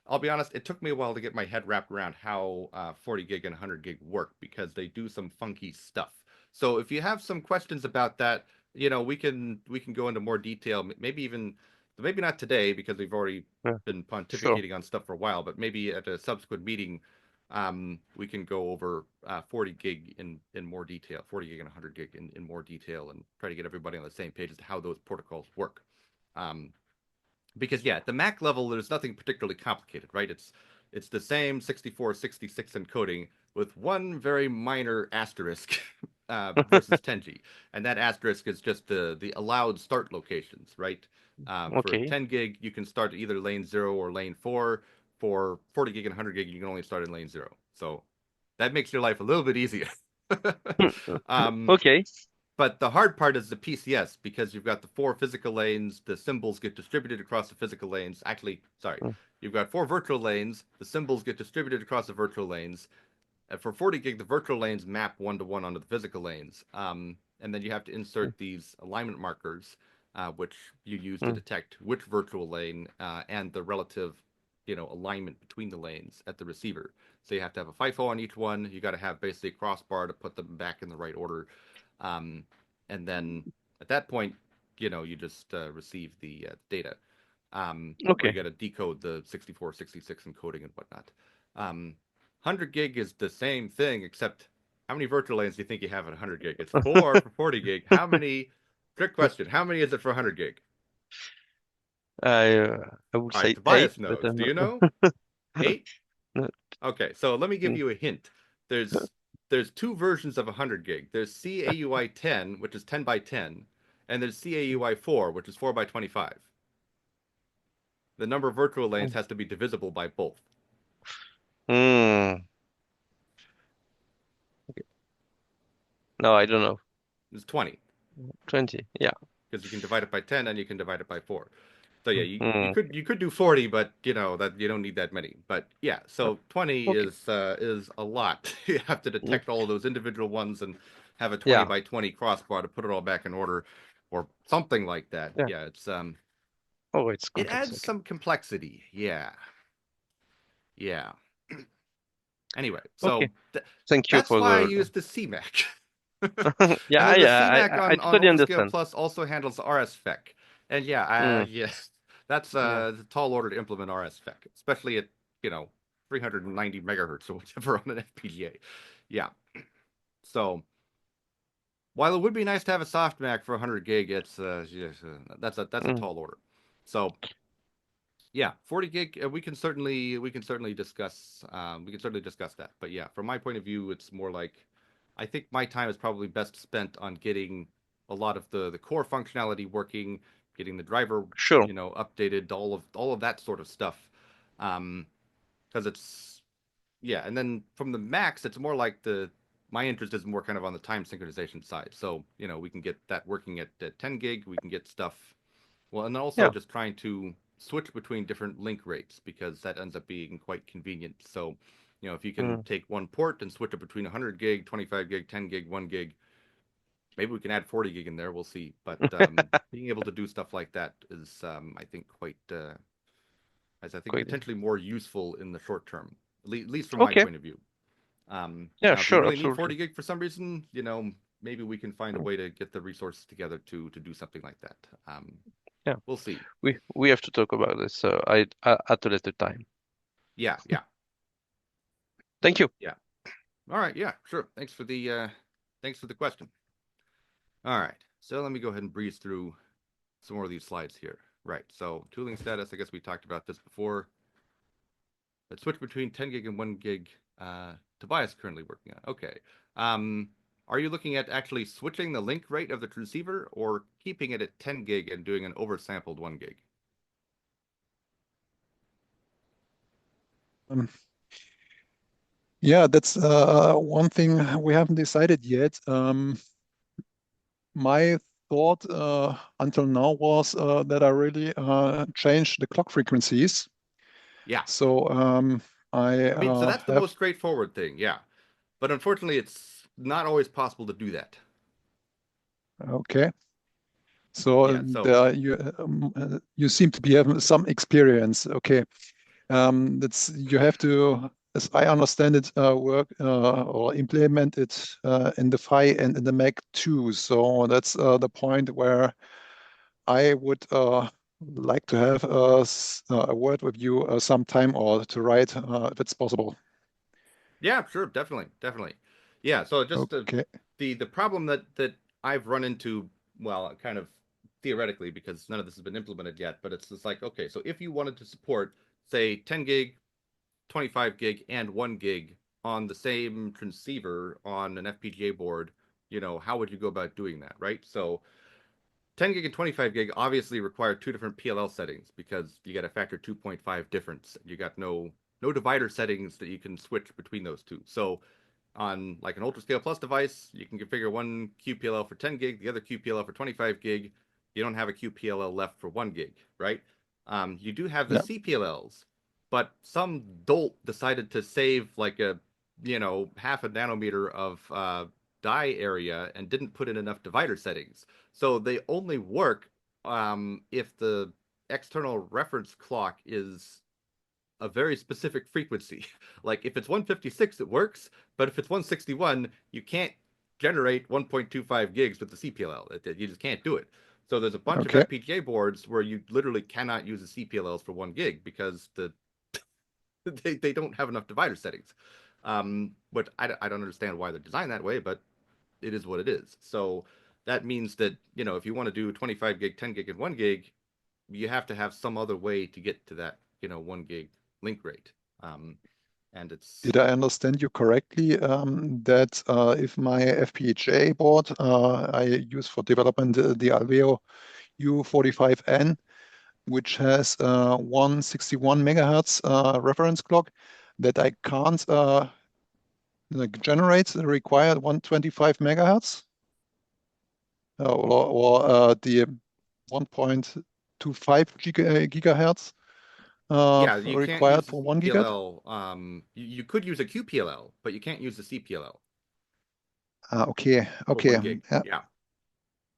I'll be honest, it took me a while to get my head wrapped around how 40 gig and 100 gig work because they do some funky stuff. So if you have some questions about that, we can go into more detail, maybe not today because we've already yeah, been sure. pontificating on stuff for a while, but maybe at a subsequent meeting, we can go over 40 gig in more detail, 40 gig and 100 gig in more detail, and try to get everybody on the same page as to how those protocols work. Um, because yeah, at the Mac level, there's nothing particularly complicated, right? It's the same 6466 encoding with one very minor asterisk versus 10G, and that asterisk is just the allowed start locations, right? For Okay. 10 gig, you can start at either lane 0 or lane 4. For 40 gig and 100 gig, you can only start in lane 0. So that makes your life a little bit easier. um, Okay. but the hard part is the PCS because you've got the four physical lanes, the symbols get distributed across the physical lanes. Actually, sorry, Mm, you've got four virtual lanes, the symbols get distributed across the virtual lanes. And for 40 gig, the virtual lanes map one to one onto the physical lanes. And then you have to mm, insert these alignment markers, which you use to mm. detect which virtual lane and the relative, alignment between the lanes at the receiver. So you have to have a FIFO on each one. You got to have basically a crossbar to put them back in the right order. Um, and then At that point, you just receive the data. Or Okay. you got to decode the 64, 66 encoding and whatnot. 100 gig is the same thing, except how many virtual lanes do you think you have at 100 gig? It's 4 for 40 gig. How many? Trick question. How many is it for 100 gig? I would All right, say eight, Tobias but knows. Do you know? 8? no. Okay, so let me give Mm. you a hint. There's two versions of 100 gig. There's CAUI 10, which is 10 by 10, and there's CAUI 4, which is 4 by 25. The number of virtual lanes has to be divisible by both. Mm. Okay. No, I don't know. It's 20 20. Yeah. because you can divide it by 10 and you can divide it by 4. So yeah, you Mm. could do 40, but that you don't need that many. But yeah, so 20 Okay. is a lot. You have to Mm. detect all of those individual ones and have a 20 Yeah. by 20 crossbar to put it all back in order or something like that. Yeah. Yeah, Oh, it's it complex. adds Okay. some complexity. Yeah. Yeah. Anyway, Okay. so Thank you that's for why I the. use the CMAC. And Yeah, then the yeah. CMAC I on totally Ultrascale understand. Plus also handles RSFEC. And yeah, Mm. yes, that's Yeah. a tall order to implement RSFEC, especially at, 390 megahertz or whatever on an FPGA. Yeah. So while it would be nice to have a softmac for 100 gig, it's yes, that's a Mm. tall order. So yeah, 40 gig, we can certainly discuss that. But yeah, from my point of view, it's more like I think my time is probably best spent on getting a lot of the core functionality working, getting the driver, Sure. updated, all of that sort of stuff. Because it's yeah, and then from the Macs, it's more like my interest is more kind of on the time synchronization side. So, we can get that working at 10 gig, we can get stuff well, and also Yeah. just trying to switch between different link rates because that ends up being quite convenient. So, if you can Mm. take one port and switch it between 100 gig, 25 gig, 10 gig, 1 gig, maybe we can add 40 gig in there. We'll see. But being able to do stuff like that is, I think, quite, as I think, Great. potentially more useful in the short term, at least from my Okay. point of view. Yeah, Now, if we sure, really need absolutely. 40 gig for some reason, maybe we can find a way to get the resources together to do something like that. Yeah. We'll see. We have to talk about this at a later time. Yeah, yeah. Thank you. Yeah. All right. Yeah, sure. Thanks for the question. All right. So let me go ahead and breeze through some more of these slides here. Right. So tooling status, I guess we talked about this before. Let's switch between 10 gig and 1 gig. Tobias currently working on. Okay. Are you looking at actually switching the link rate of the transceiver or keeping it at 10 gig and doing an oversampled 1 gig? Um, yeah, that's one thing we haven't decided yet. My thought until now was that I really changed the clock frequencies. Yeah. So I I mean, so that's the have most straightforward thing. Yeah. But unfortunately, it's not always possible to do that. okay. So Yeah. So you seem to be having some experience. Okay. That's you have to, as I understand it, work or implement it in the Phi and in the Mac too. So that's the point where I would like to have a word with you sometime or to write if it's possible. yeah, sure, definitely. Yeah, so just Okay. the problem that I've run into, well, kind of theoretically because none of this has been implemented yet, but it's just like, okay, so if you wanted to support, say, 10 gig, 25 gig, and 1 gig on the same transceiver on an FPGA board, how would you go about doing that, right? So 10 gig and 25 gig obviously require two different PLL settings because you got a factor 2.5 difference. You got no divider settings that you can switch between those two. So on like an Ultrascale Plus device, you can configure one QPLL for 10 gig, the other QPLL for 25 gig. You don't have a QPLL left for 1 gig, right? You do have the Yeah. CPLLs, but some dolt decided to save like half a nanometer of die area and didn't put in enough divider settings. So they only work if the external reference clock is a very specific frequency. Like if it's 156, it works, but if it's 161, you can't generate 1.25 gigs with the CPLL. You just can't do it. So there's a bunch Okay. of FPGA boards where you literally cannot use the CPLLs for 1 gig because they don't have enough divider settings. But I don't understand why they're designed that way, but it is what it is. So that means that, if you want to do 25 gig, 10 gig, and 1 gig, you have to have some other way to get to that, 1 gig link rate. And it's Did I understand you correctly that if my FPGA board I use for development the Alveo U45N, which has 161 megahertz reference clock, that I can't generate the required 125 megahertz or the 1.25 gigahertz yeah, you can't required use the for 1 gigahertz. CPLL. You could use a QPLL, but you can't use the CPLL Okay, for okay, 1 gig. yeah. Yeah.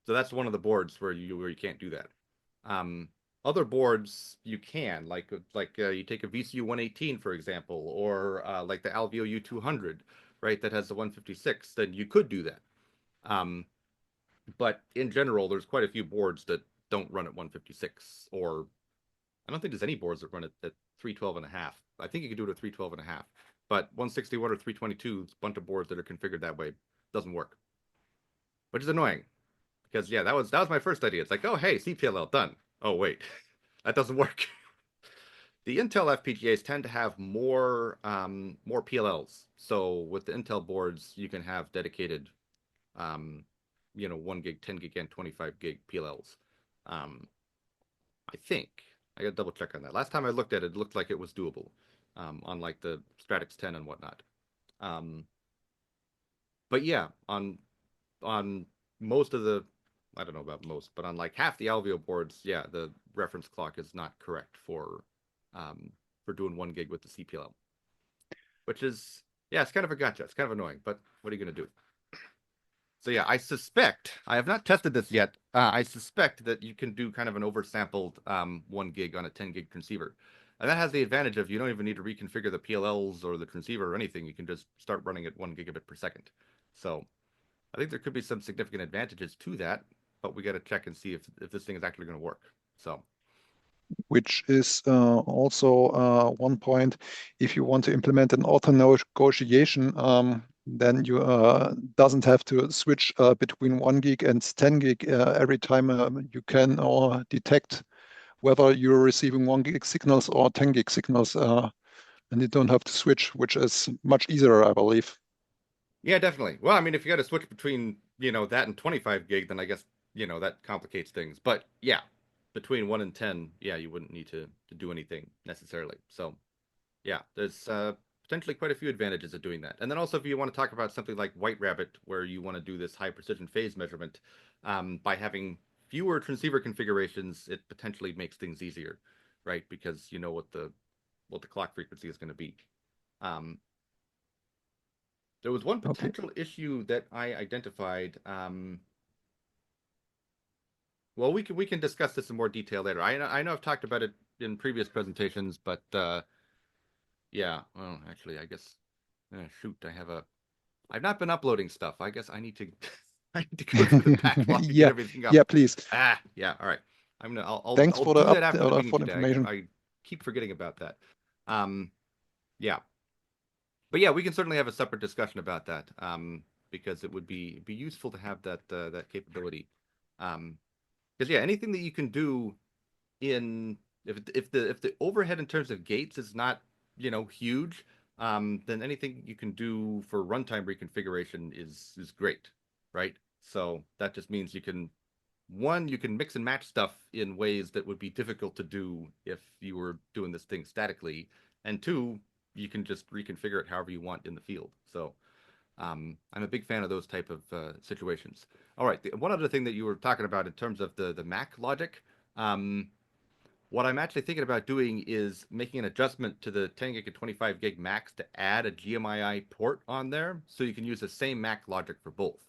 So that's one of the boards where you can't do that. Other boards you can, like you take a VCU 118, for example, or like the Alveo U200, right, that has the 156, then you could do that. But in general, there's quite a few boards that don't run at 156, or I don't think there's any boards that run at 312 and a half. I think you can do it at 312 and a half, but 161 or 322, a bunch of boards that are configured that way doesn't work, which is annoying. Because yeah, that was my first idea. It's like, oh hey, CPLL done. Oh wait, that doesn't work. The Intel FPGAs tend to have more PLLs. So with the Intel boards, you can have dedicated, 1 gig, 10 gig, and 25 gig PLLs. I think I got to double check on that. Last time I looked at it, it looked like it was doable, on like the Stratix 10 and whatnot. But yeah, on most of the, I don't know about most, but on like half the Alveo boards, yeah, the reference clock is not correct for doing 1 gig with the CPLL, which is, yeah, it's kind of a gotcha. It's kind of annoying, but what are you gonna do? So yeah, I have not tested this yet. I suspect that you can do kind of an oversampled 1 gig on a 10 gig transceiver. And that has the advantage of you don't even need to reconfigure the PLLs or the transceiver or anything. You can just start running at 1 gigabit per second. So I think there could be some significant advantages to that, but we got to check and see if this thing is actually going to work. So Which is also one point. If you want to implement an auto negotiation, then you doesn't have to switch between 1 gig and 10 gig every time you can detect whether you're receiving 1 gig signals or 10 gig signals, and you don't have to switch, which is much easier, I believe. yeah, definitely. Well, I mean, if you got to switch between, that and 25 gig, then I guess, that complicates things. But yeah, between 1 and 10, yeah, you wouldn't need to do anything necessarily. So yeah, there's potentially quite a few advantages of doing that. And then also, if you want to talk about something like White Rabbit, where you want to do this high precision phase measurement, by having fewer transceiver configurations, it potentially makes things easier, right? Because you know what the clock frequency is going to be. Um, there was one Okay. potential issue that I identified. Well, we can discuss this in more detail later. I know I've talked about it in previous presentations, but yeah. Well, actually, I guess. Shoot, I've not been uploading stuff. I guess I need to I need to go through the backlog and get Yeah, everything up. yeah, please. Yeah. All right. Thanks I'll for the do that after the meeting for the today. information. I keep forgetting about that. Yeah. But yeah, we can certainly have a separate discussion about that. Because it would be useful to have that capability. Because yeah, anything that you can do in if the overhead in terms of gates is not huge, then anything you can do for runtime reconfiguration is great, right? So that just means you can mix and match stuff in ways that would be difficult to do if you were doing this thing statically, and two, you can just reconfigure it however you want in the field. So I'm a big fan of those type of situations. All right, one other thing that you were talking about in terms of the Mac logic. What I'm actually thinking about doing is making an adjustment to the 10 gig and 25 gig Macs to add a GMII port on there so you can use the same Mac logic for both.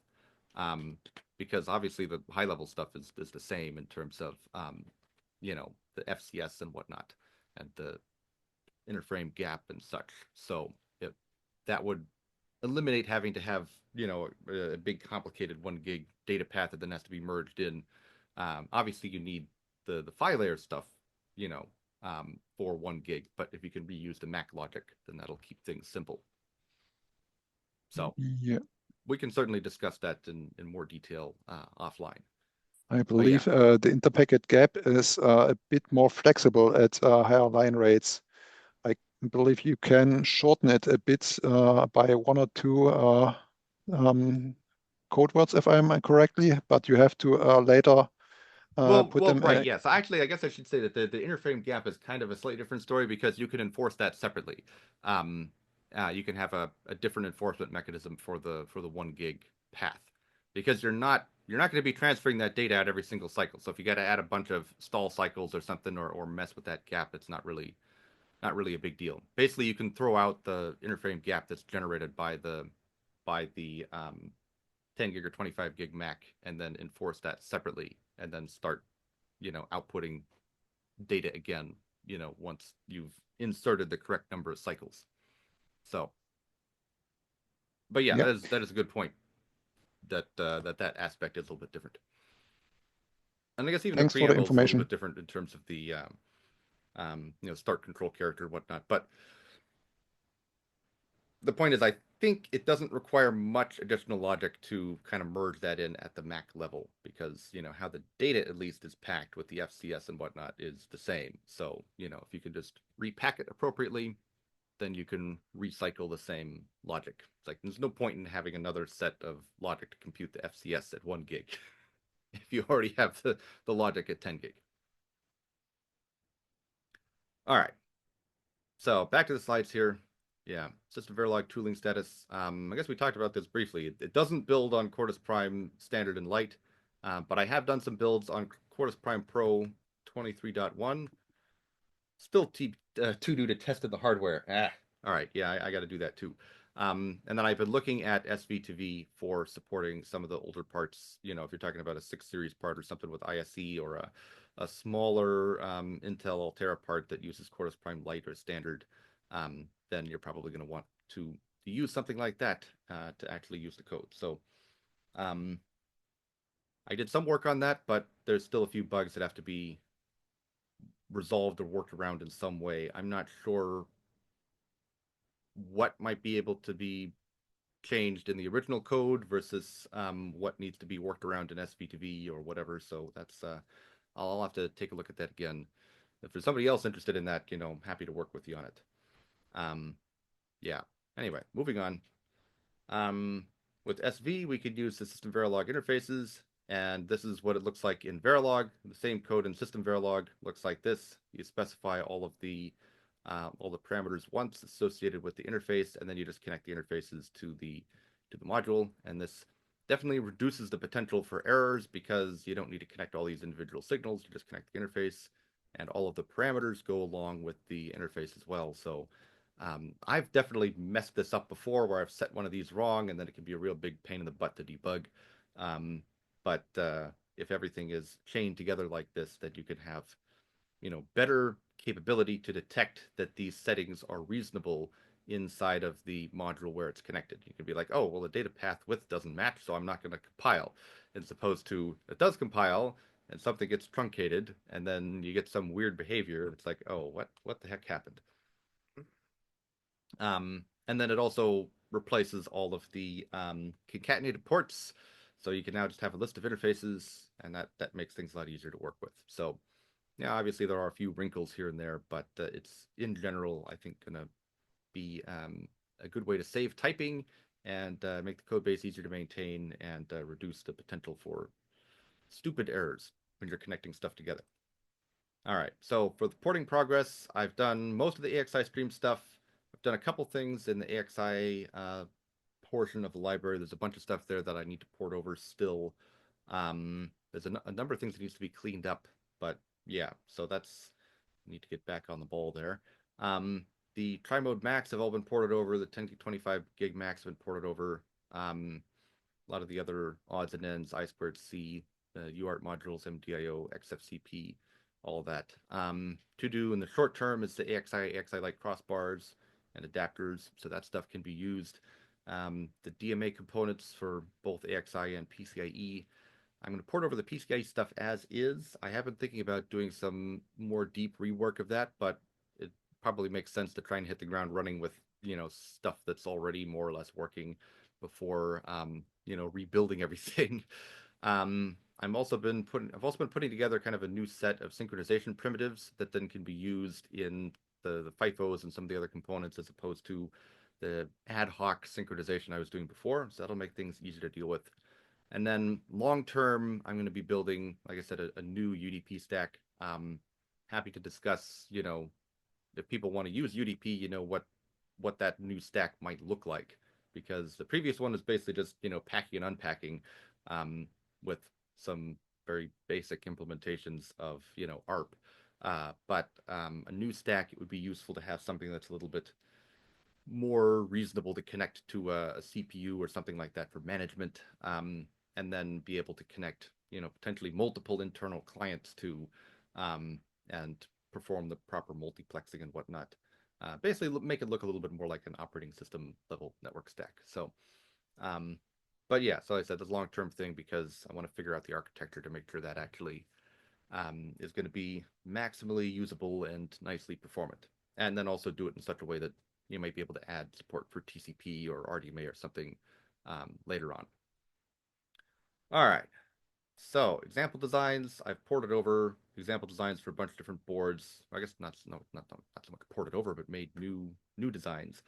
Because obviously the high level stuff is the same in terms of, the FCS and whatnot and the interframe gap and such. So that would eliminate having to have, a big complicated 1 gig data path that then has to be merged in. Obviously, you need the PHY layer stuff, for 1 gig. But if you can reuse the Mac logic, then that'll keep things simple. So Yeah, we can certainly discuss that in more detail offline. I yeah. believe the interpacket gap is a bit more flexible at higher line rates. I believe you can shorten it a bit by 1 or 2 code words, if I'm correctly, but you have to later put them. Right, yes. Actually, I guess I should say that the interframe gap is kind of a slightly different story because you can enforce that separately. You can have a different enforcement mechanism for the 1 gig path because you're not going to be transferring that data out every single cycle. So if you got to add a bunch of stall cycles or something or mess with that gap, it's not really a big deal. Basically, you can throw out the interframe gap that's generated by the 10 gig or 25 gig Mac and then enforce that separately and then start, outputting data again, once you've inserted the correct number of cycles. So, but yeah, Yeah. that is a good point. That aspect is a little bit different. And I guess even Thanks the for the preamble is a little information. bit different in terms of the start control character and whatnot. But the point is, I think it doesn't require much additional logic to kind of merge that in at the Mac level because, how the data at least is packed with the FCS and whatnot is the same. So, if you can just repack it appropriately, then you can recycle the same logic. It's like there's no point in having another set of logic to compute the FCS at 1 gig if you already have the logic at 10 gig. All right. So back to the slides here. Yeah, system Verilog tooling status. I guess we talked about this briefly. It doesn't build on Quartus Prime Standard and Lite, but I have done some builds on Quartus Prime Pro 23.1. Still too new to test in the hardware. All right, yeah, I got to do that too. And then I've been looking at SV2V for supporting some of the older parts. If you're talking about a 6 series part or something with ISE or a smaller Intel Altera part that uses Quartus Prime Lite or Standard, then you're probably going to want to use something like that to actually use the code. So I did some work on that, but there's still a few bugs that have to be resolved or worked around in some way. I'm not sure what might be able to be changed in the original code versus what needs to be worked around in SV2V or whatever. So that's I'll have to take a look at that again. If there's somebody else interested in that, I'm happy to work with you on it. Yeah. Anyway, moving on. With SV, we could use the System Verilog interfaces, and this is what it looks like in Verilog. The same code in System Verilog looks like this. You specify all the parameters once associated with the interface, and then you just connect the interfaces to the module. And this definitely reduces the potential for errors because you don't need to connect all these individual signals. You just connect the interface, and all of the parameters go along with the interface as well. So I've definitely messed this up before where I've set one of these wrong, and then it can be a real big pain in the butt to debug. But if everything is chained together like this, then you can have better capability to detect that these settings are reasonable inside of the module where it's connected. You can be like, oh, well, the data path width doesn't match, so I'm not going to compile. As opposed to it does compile and something gets truncated, and then you get some weird behavior. It's like, oh, what the heck happened? And then it also replaces all of the concatenated ports. So you can now just have a list of interfaces, and that makes things a lot easier to work with. So yeah, obviously there are a few wrinkles here and there, but it's in general, I think, going to be a good way to save typing and make the code base easier to maintain and reduce the potential for stupid errors when you're connecting stuff together. All right, so for the porting progress, I've done most of the AXI stream stuff. I've done a couple things in the AXI portion of the library. There's a bunch of stuff there that I need to port over still. There's a number of things that needs to be cleaned up, but yeah, so that's need to get back on the ball there. The tri-mode Macs have all been ported over. The 10 gig 25 gig Macs have been ported over. A lot of the other odds and ends, I2C, UART modules, MDIO, XFCP, all of that. To do in the short term is the AXI Lite crossbars and adapters, so that stuff can be used. The DMA components for both AXI and PCIe. I'm going to port over the PCIe stuff as is. I have been thinking about doing some more deep rework of that, but it probably makes sense to try and hit the ground running with, stuff that's already more or less working before, rebuilding everything. I've also been putting together kind of a new set of synchronization primitives that then can be used in the FIFOs and some of the other components as opposed to the ad hoc synchronization I was doing before. So that'll make things easier to deal with. And then long term, I'm going to be building, like I said, a new UDP stack. Happy to discuss, if people want to use UDP, what that new stack might look like, because the previous one is basically just packing and unpacking, with some very basic implementations of ARP. But a new stack, it would be useful to have something that's a little bit more reasonable to connect to a CPU or something like that for management, and then be able to connect, potentially multiple internal clients to, and perform the proper multiplexing and whatnot. Basically, make it look a little bit more like an operating system level network stack. So, but yeah, so I said this long-term thing because I want to figure out the architecture to make sure that actually is going to be maximally usable and nicely performant. And then also do it in such a way that you might be able to add support for TCP or RDMA or something later on. All right. So example designs, I've ported over example designs for a bunch of different boards. I guess not so much ported over, but made new designs.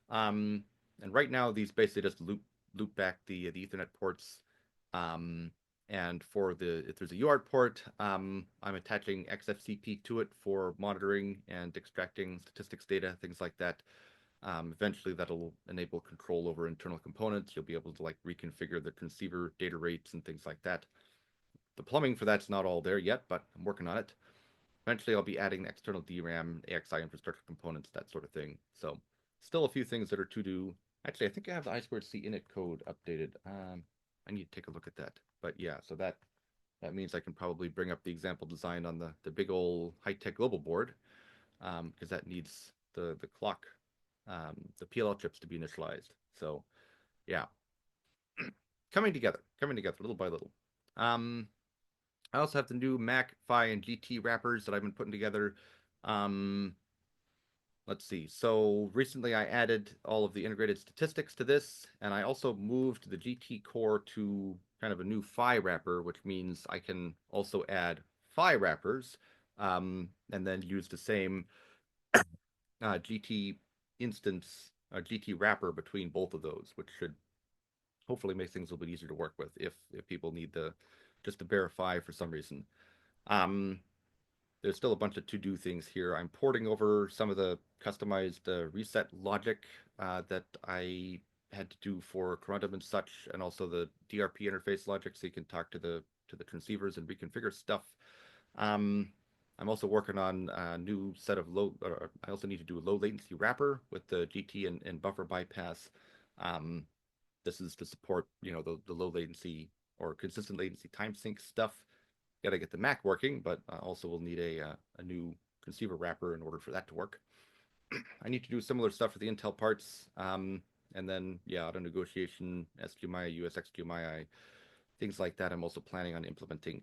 And right now these basically just loop back the Ethernet ports. And for if there's a UART port, I'm attaching XFCP to it for monitoring and extracting statistics data, things like that. Eventually, that'll enable control over internal components. You'll be able to reconfigure the transceiver data rates and things like that. The plumbing for that's not all there yet, but I'm working on it. Eventually, I'll be adding external DRAM, AXI infrastructure components, that sort of thing. So, still a few things that are to do. Actually, I think I have the I2C init code updated. I need to take a look at that. But yeah, so that means I can probably bring up the example design on the big old high-tech global board, because that needs the clock, the PLL chips to be initialized. So yeah, coming together little by little. I also have the new Mac, Phi, and GT wrappers that I've been putting together. Let's see. So recently I added all of the integrated statistics to this, and I also moved the GT core to kind of a new Phi wrapper, which means I can also add Phi wrappers, and then use the same GT instance, GT wrapper between both of those, which should hopefully make things a little bit easier to work with if people need just to verify for some reason. There's still a bunch of to-do things here. I'm porting over some of the customized reset logic that I had to do for Corundum and such, and also the DRP interface logic, so you can talk to the transceivers and reconfigure stuff. I'm also working on a new set of I also need to do a low latency wrapper with the GT and buffer bypass. This is to support, the low latency or consistent latency time sync stuff. Got to get the Mac working, but also we'll need a new transceiver wrapper in order for that to work. I need to do similar stuff for the Intel parts, and then auto negotiation, SQMI, USXQMI, things like that. I'm also planning on implementing.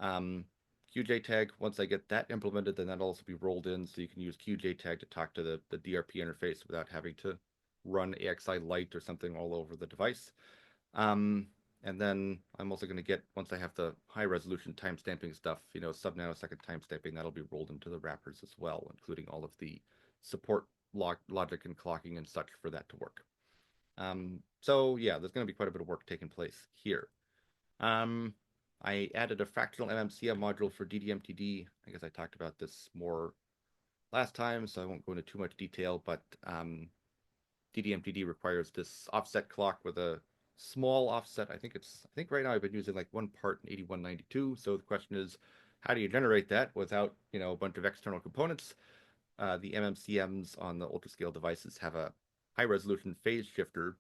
QJTag, once I get that implemented, then that'll also be rolled in, so you can use QJTag to talk to the DRP interface without having to run AXI Lite or something all over the device. And then I'm also going to get, once I have the high resolution timestamping stuff, sub-nanosecond timestamping, that'll be rolled into the wrappers as well, including all of the support logic and clocking and such for that to work. So yeah, there's going to be quite a bit of work taking place here. I added a fractional MMCM module for DDMTD. I guess I talked about this more last time, so I won't go into too much detail, but DDMTD requires this offset clock with a small offset. I think right now I've been using like one part in 8192. So the question is, how do you generate that without, a bunch of external components? The MMCMs on the ultra-scale devices have a high resolution phase shifter.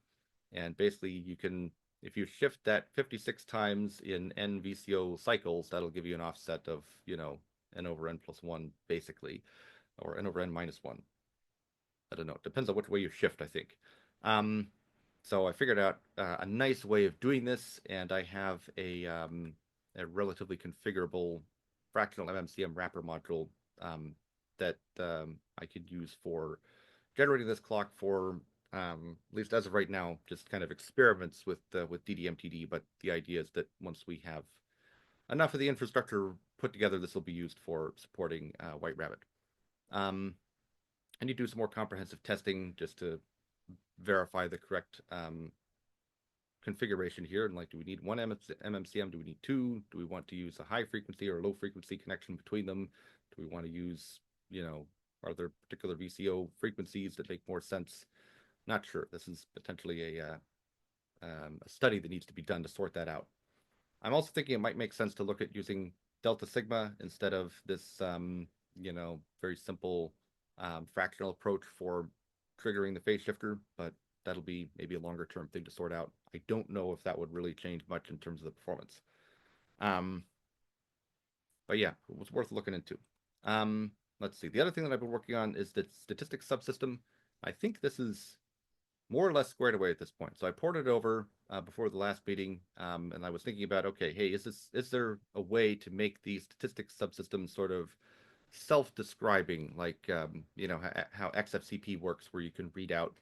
And basically you can, if you shift that 56 times in n VCO cycles, that'll give you an offset of, n over n plus 1, basically, or n over n minus 1. I don't know. It depends on which way you shift, I think. So I figured out a nice way of doing this, and I have a relatively configurable fractional MMCM wrapper module that I could use for generating this clock for at least as of right now, just kind of experiments with DDMTD. But the idea is that once we have enough of the infrastructure put together, this will be used for supporting White Rabbit. I need to do some more comprehensive testing just to verify the correct configuration here. And like, do we need one MMCM? Do we need two? Do we want to use a high frequency or a low frequency connection between them? Do we want to use, are there particular VCO frequencies that make more sense? Not sure. This is potentially a study that needs to be done to sort that out. I'm also thinking it might make sense to look at using delta sigma instead of this, very simple fractional approach for triggering the phase shifter, but that'll be maybe a longer term thing to sort out. I don't know if that would really change much in terms of the performance. But yeah, it was worth looking into. Let's see. The other thing that I've been working on is the statistics subsystem. I think this is more or less squared away at this point. So I ported it over before the last meeting, and I was thinking about, okay, hey, is there a way to make the statistics subsystem sort of self-describing, like how XFCP works, where you can read out,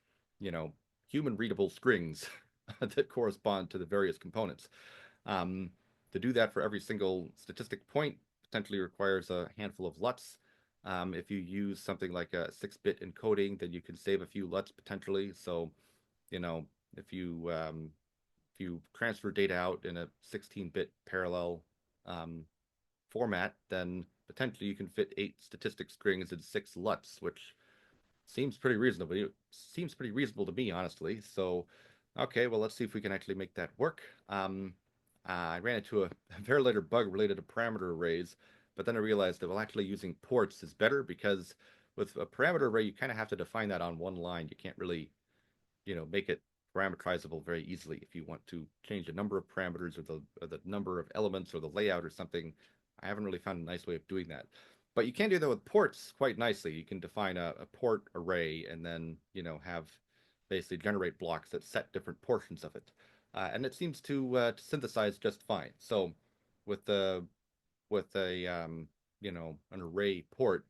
human readable strings that correspond to the various components. To do that for every single statistic point potentially requires a handful of LUTs. If you use something like a 6-bit encoding, then you can save a few LUTs potentially. So, if you transfer data out in a 16-bit parallel format, then potentially you can fit 8 statistic strings in 6 LUTs, which seems pretty reasonable. It seems pretty reasonable to me, honestly. So, okay, well, let's see if we can actually make that work. I ran into a very later bug related to parameter arrays, but then I realized that, well, actually using ports is better, because with a parameter array, you kind of have to define that on one line. You can't really, make it parameterizable very easily. If you want to change the number of parameters or the number of elements or the layout or something, I haven't really found a nice way of doing that. But you can do that with ports quite nicely. You can define a port array and then, have basically generate blocks that set different portions of it. And it seems to synthesize just fine. So with the with a an array port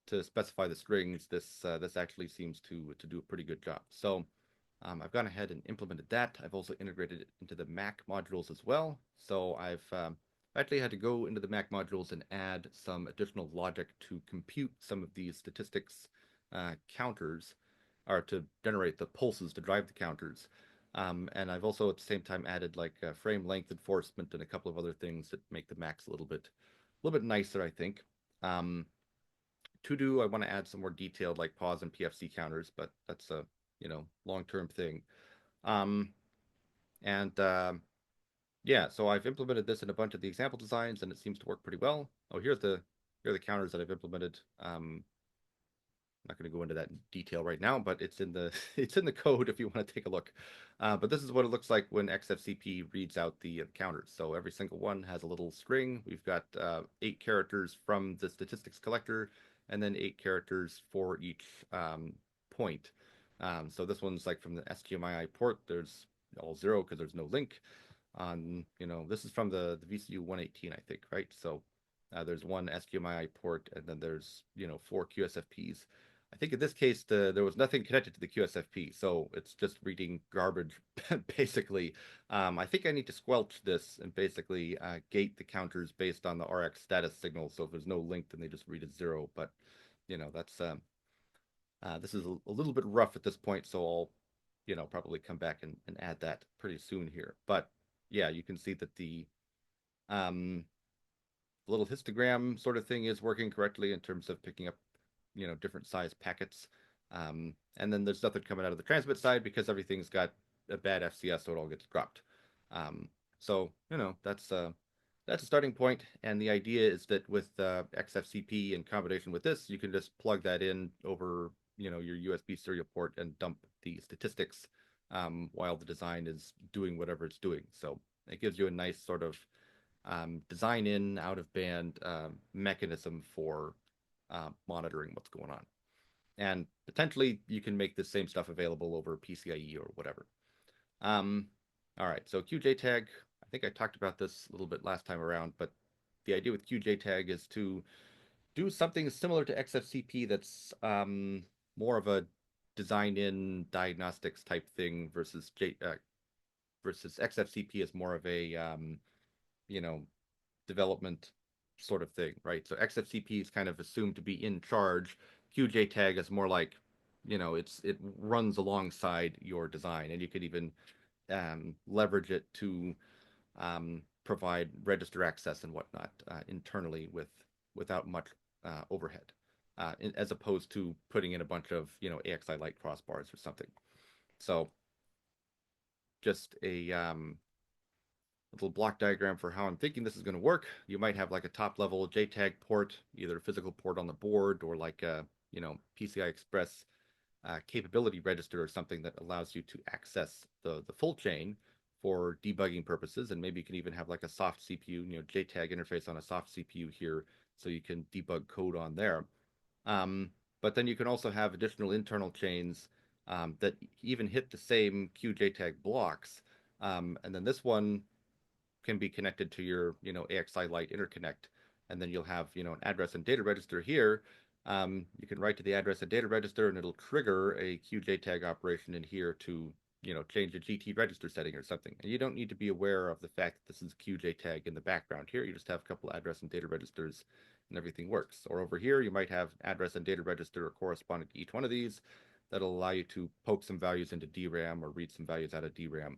to specify the strings, this actually seems to do a pretty good job. So I've gone ahead and implemented that. I've also integrated it into the Mac modules as well. So I've actually had to go into the Mac modules and add some additional logic to compute some of these statistics counters, or to generate the pulses to drive the counters. And I've also at the same time added like frame length enforcement and a couple of other things that make the Macs a little bit nicer, I think. To do, I want to add some more detailed like pause and PFC counters, but that's a long-term thing. And yeah, so I've implemented this in a bunch of the example designs, and it seems to work pretty well. Oh, here are the counters that I've implemented. I'm not going to go into that in detail right now, but it's in the it's in the code if you want to take a look. But this is what it looks like when XFCP reads out the counters. So every single one has a little string. We've got 8 characters from the statistics collector, and then 8 characters for each point. So this one's like from the SGMII port. There's all 0 because there's no link. This is from the VCU 118, I think, right? So there's one SGMII port, and then there's 4 QSFPs. I think in this case, there was nothing connected to the QSFP, so it's just reading garbage, basically. I think I need to squelch this and basically gate the counters based on the RX status signal. So if there's no link, then they just read as 0. But, that's this is a little bit rough at this point, so I'll probably come back and add that pretty soon here. But yeah, you can see that the little histogram sort of thing is working correctly in terms of picking up different size packets. And then there's nothing coming out of the transmit side because everything's got a bad FCS, so it all gets dropped. So that's a starting point, and the idea is that with XFCP in combination with this, you can just plug that in over your USB serial port and dump the statistics while the design is doing whatever it's doing. So it gives you a nice sort of design in out of band mechanism for monitoring what's going on. And potentially you can make the same stuff available over PCIe or whatever. All right, so QJTag, I think I talked about this a little bit last time around, but the idea with QJTag is to do something similar to XFCP that's more of a design-in diagnostics type thing versus XFCP is more of a you know, development sort of thing, right? So XFCP is kind of assumed to be in charge. QJTag is more like, it runs alongside your design, and you could even leverage it to provide register access and whatnot internally without much overhead, as opposed to putting in a bunch of AXI light crossbars or something. So just a little block diagram for how I'm thinking this is going to work. You might have like a top level JTAG port, either a physical port on the board or like a PCI Express capability register or something that allows you to access the full chain for debugging purposes. And maybe you can even have like a soft CPU, JTAG interface on a soft CPU here, so you can debug code on there. But then you can also have additional internal chains that even hit the same QJTAG blocks. And then this one can be connected to your, AXI Lite interconnect. And then you'll have, an address and data register here. You can write to the address and data register, and it'll trigger a QJTag operation in here to, change a GT register setting or something. And you don't need to be aware of the fact that this is QJTag in the background here. You just have a couple address and data registers, and everything works. Or over here, you might have address and data register corresponding to each one of these. That'll allow you to poke some values into DRAM or read some values out of DRAM.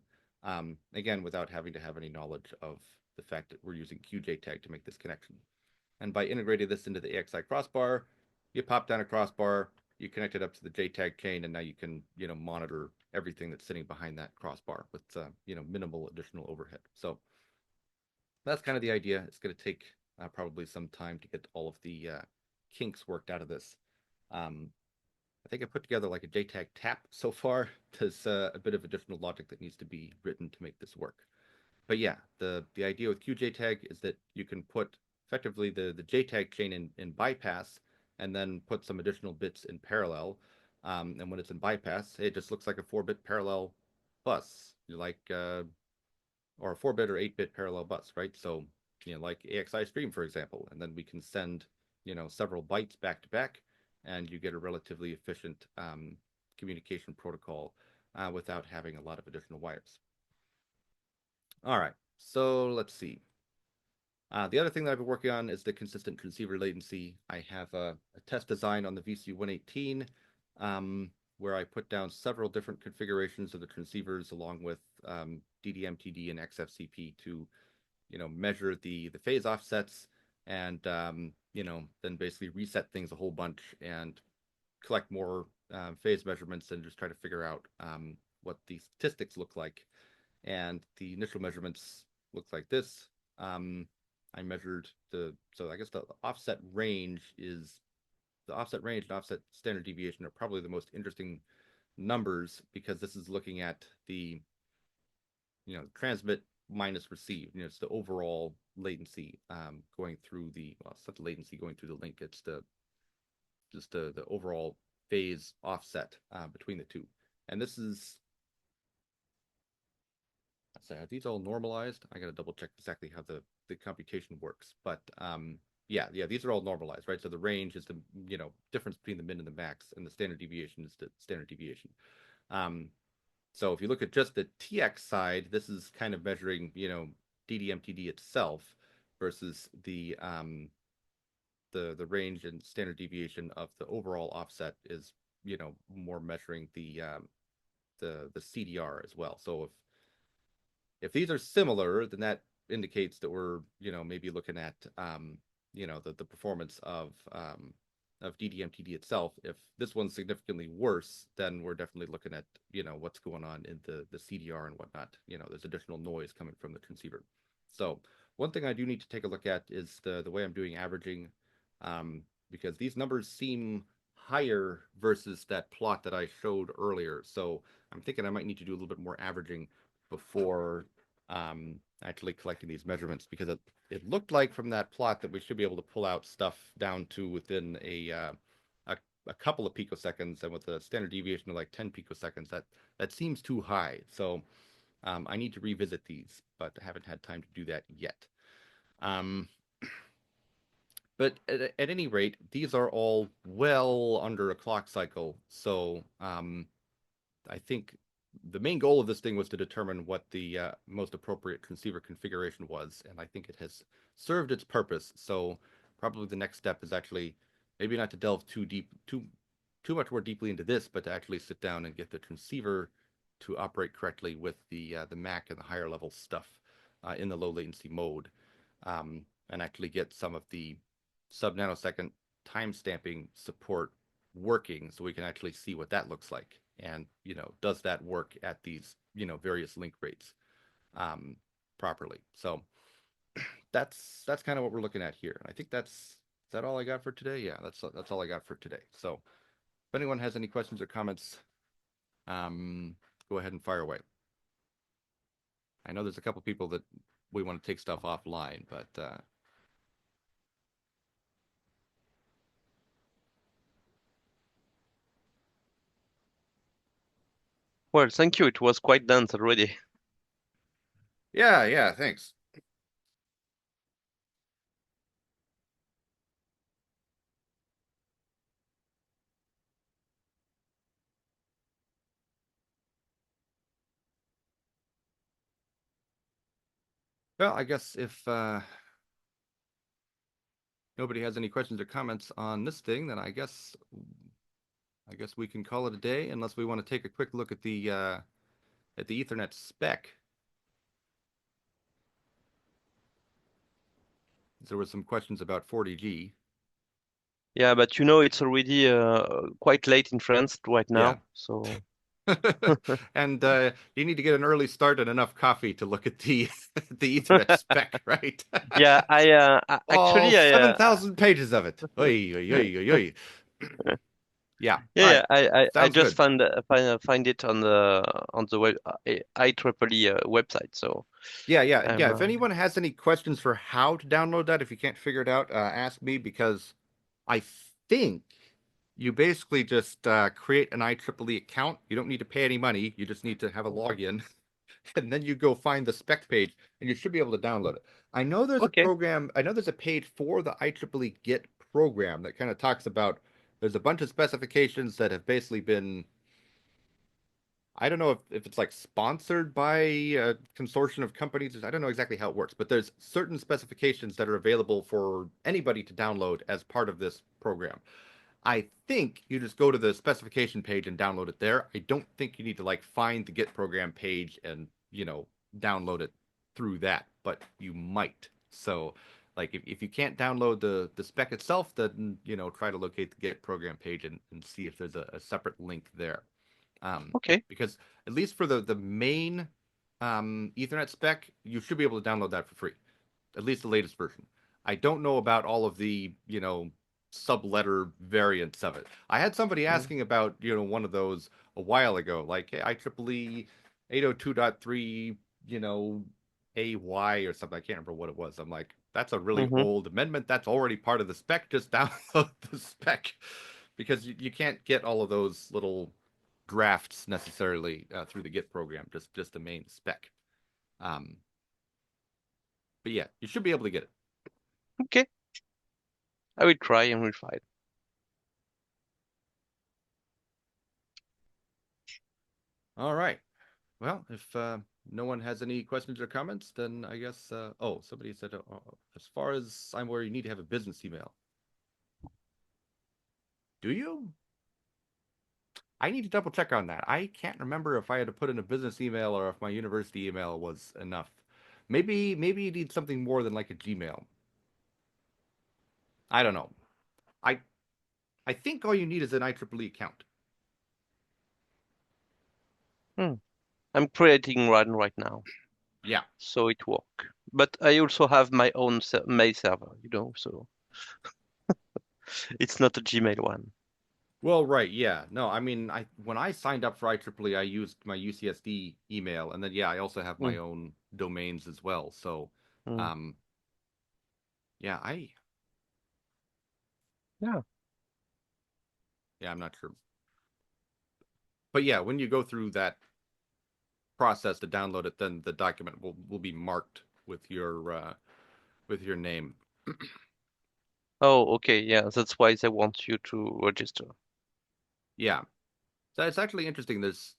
Again, without having to have any knowledge of the fact that we're using QJTag to make this connection. And by integrating this into the AXI crossbar, you pop down a crossbar, you connect it up to the JTAG chain, and now you can, monitor everything that's sitting behind that crossbar with, minimal additional overhead. So that's kind of the idea. It's going to take probably some time to get all of the kinks worked out of this. I think I put together like a JTAG tap so far. There's a bit of additional logic that needs to be written to make this work. But yeah, the idea with QJTAG is that you can put effectively the JTAG chain in bypass, and then put some additional bits in parallel. And when it's in bypass, it just looks like a 4-bit parallel bus, like or a 4-bit or 8-bit parallel bus, right? So like AXI stream, for example, and then we can send several bytes back to back, and you get a relatively efficient communication protocol without having a lot of additional wires. All right, so let's see. The other thing that I've been working on is the consistent transceiver latency. I have a test design on the VC118 where I put down several different configurations of the transceivers along with DDMTD and XFCP to measure the phase offsets, and then basically reset things a whole bunch and collect more phase measurements and just try to figure out what the statistics look like. And the initial measurements look like this. I measured so I guess the offset range and offset standard deviation are probably the most interesting numbers, because this is looking at the transmit minus receive. It's the overall latency going through it's not the latency going through the link. It's just the overall phase offset between the two. And this is, are these all normalized? I got to double check exactly how the computation works. But yeah, these are all normalized, right? So the range is the difference between the min and the max, and the standard deviation is the standard deviation. So if you look at just the TX side, this is kind of measuring DDMTD itself versus the range and standard deviation of the overall offset is more measuring the CDR as well. So if these are similar, then that indicates that we're maybe looking at the performance of DDMTD itself. If this one's significantly worse, then we're definitely looking at what's going on in the CDR and whatnot. There's additional noise coming from the transceiver. So one thing I do need to take a look at is the way I'm doing averaging, because these numbers seem higher versus that plot that I showed earlier. So I'm thinking I might need to do a little bit more averaging before actually collecting these measurements, because it looked like from that plot that we should be able to pull out stuff down to within a couple of picoseconds, and with a standard deviation of like 10 picoseconds, that seems too high. So I need to revisit these, but I haven't had time to do that yet. But at any rate, these are all well under a clock cycle. So I think the main goal of this thing was to determine what the most appropriate transceiver configuration was, and I think it has served its purpose. So probably the next step is actually maybe not to delve too much more deeply into this, but to actually sit down and get the transceiver to operate correctly with the Mac and the higher level stuff in the low latency mode, and actually get some of the sub-nanosecond timestamping support working so we can actually see what that looks like. And, does that work at these, various link rates properly? So that's kind of what we're looking at here. I think is that all I got for today? Yeah, that's all I got for today. So if anyone has any questions or comments, go ahead and fire away. I know there's a couple people that we want to take stuff offline, but Well, thank you. It was quite dense already. yeah, thanks. Well, I guess if nobody has any questions or comments on this thing, then I guess we can call it a day, unless we want to take a quick look at the Ethernet spec. There were some questions about 40G. Yeah, but it's already quite late in France right Yeah. now. So And you need to get an early start and enough coffee to look at the the Ethernet spec, right? yeah, All actually 7,000 pages of it. Oy, oy, oy, oy, oy. Yeah. All right. I Sounds just good. find it on the web IEEE website. So Yeah. I'm If anyone has any questions for how to download that, if you can't figure it out, ask me, because I think you basically just create an IEEE account. You don't need to pay any money. You just need to have a login, and then you go find the spec page, and you should be able to download it. I know there's a okay. program. I know there's a page for the IEEE Git program that kind of talks about. There's a bunch of specifications that have basically been, I don't know if it's like sponsored by a consortium of companies. I don't know exactly how it works, but there's certain specifications that are available for anybody to download as part of this program. I think you just go to the specification page and download it there. I don't think you need to like find the Git program page and, download it through that, but you might. So like if you can't download the spec itself, then, try to locate the Git program page and see if there's a separate link there. Okay. Because at least for the main Ethernet spec, you should be able to download that for free, at least the latest version. I don't know about all of the, subletter variants of it. I had somebody Mm. asking about, one of those a while ago, like, hey, IEEE 802.3, AY or something. I can't remember what it was. I'm like, that's a really Mm-hmm. old amendment. That's already part of the spec. Just download the spec, because you can't get all of those little drafts necessarily through the Git program, just the main spec. Um, but yeah, you should be able to get it. Okay. I will try and we'll find. All right. Well, if no one has any questions or comments, then I guess. Oh, somebody said, as far as I'm aware, you need to have a business email. Do you? I need to double check on that. I can't remember if I had to put in a business email or if my university email was enough. Maybe you need something more than like a Gmail. I don't know. I I think all you need is an IEEE account. I'm creating one right now, Yeah. so it work. But I also have my own mail server, so it's not a Gmail one. Well, right, yeah. No, I mean, when I signed up for IEEE, I used my UCSD email, and then yeah, I also have my Mm. own domains as well. So, Mm. um, yeah, Yeah. I'm not sure, but yeah, when you go through that process to download it, then the document will be marked with your name. Oh, okay. Yeah, that's why they want you to register. Yeah. So it's actually interesting. There's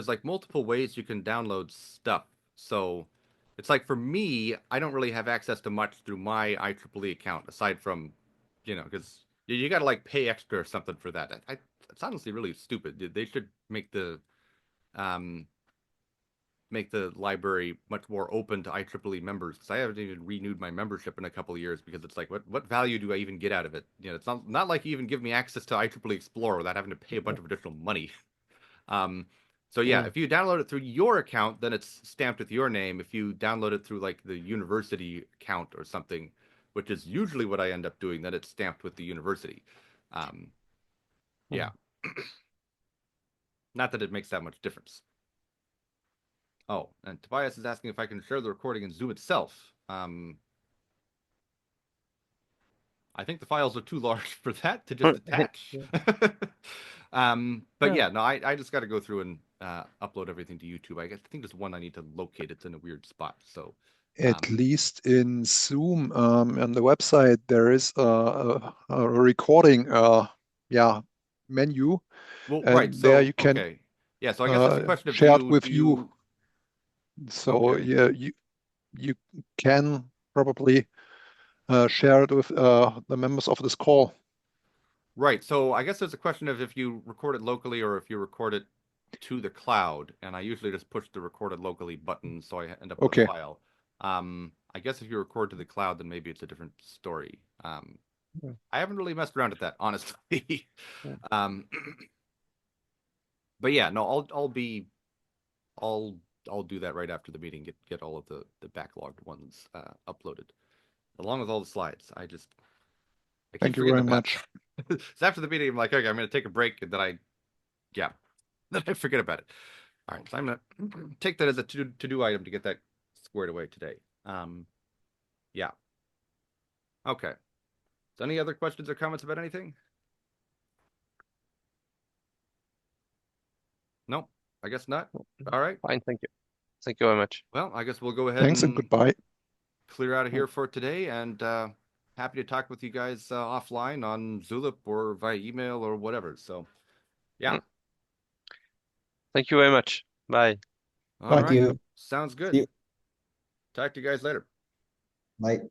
like multiple ways you can download stuff. So it's like for me, I don't really have access to much through my IEEE account aside from, because you got to like pay extra or something for that. It's honestly really stupid. They should um make the library much more open to IEEE members because I haven't even renewed my membership in a couple of years because it's like what value do I even get out of it? It's not like you even give me access to IEEE Explorer without having to pay a bunch of additional money. Um, so yeah, Mm. if you download it through your account, then it's stamped with your name. If you download it through like the university account or something, which is usually what I end up doing, then it's stamped with the university. Um, yeah. Not that it makes that much difference. Oh, and Tobias is asking if I can share the recording in Zoom itself. I think the files are too large for that to just attach. But yeah, no, I just got to go through and upload everything to YouTube. I think there's one I need to locate. It's in a weird spot. So At least in Zoom, on the website, there is a recording, menu, well, right. and there So you can okay, yeah. So I guess it's a question of share it do with you. you So okay. yeah, you can probably share it with the members of this call. Right. So I guess there's a question of if you record it locally or if you record it to the cloud. And I usually just push the recorded locally button, so I end up with a Okay. file. I guess if you record to the cloud, then maybe it's a different story. Yeah. I haven't really messed around with that, honestly. Yeah. um, but yeah, no, I'll I'll do that right after the meeting. Get all of the backlogged ones uploaded, along with all the slides. I keep Thank you forgetting very about much. so after the meeting, I'm like, okay, I'm gonna take a break, and then then I forget about it. All right, so I'm gonna take that as a to-do item to get that squared away today. Yeah. Okay. So any other questions or comments about anything? Nope. I guess not. All right. Fine, thank you. Thank you very much. Well, I guess we'll go ahead Thanks and and goodbye. clear out of here for today, and happy to talk with you guys offline on Zulip or via email or whatever. So, yeah. Thank you very much. Bye. All Thank right. you. Sounds See good. you. Talk to you guys later. Bye.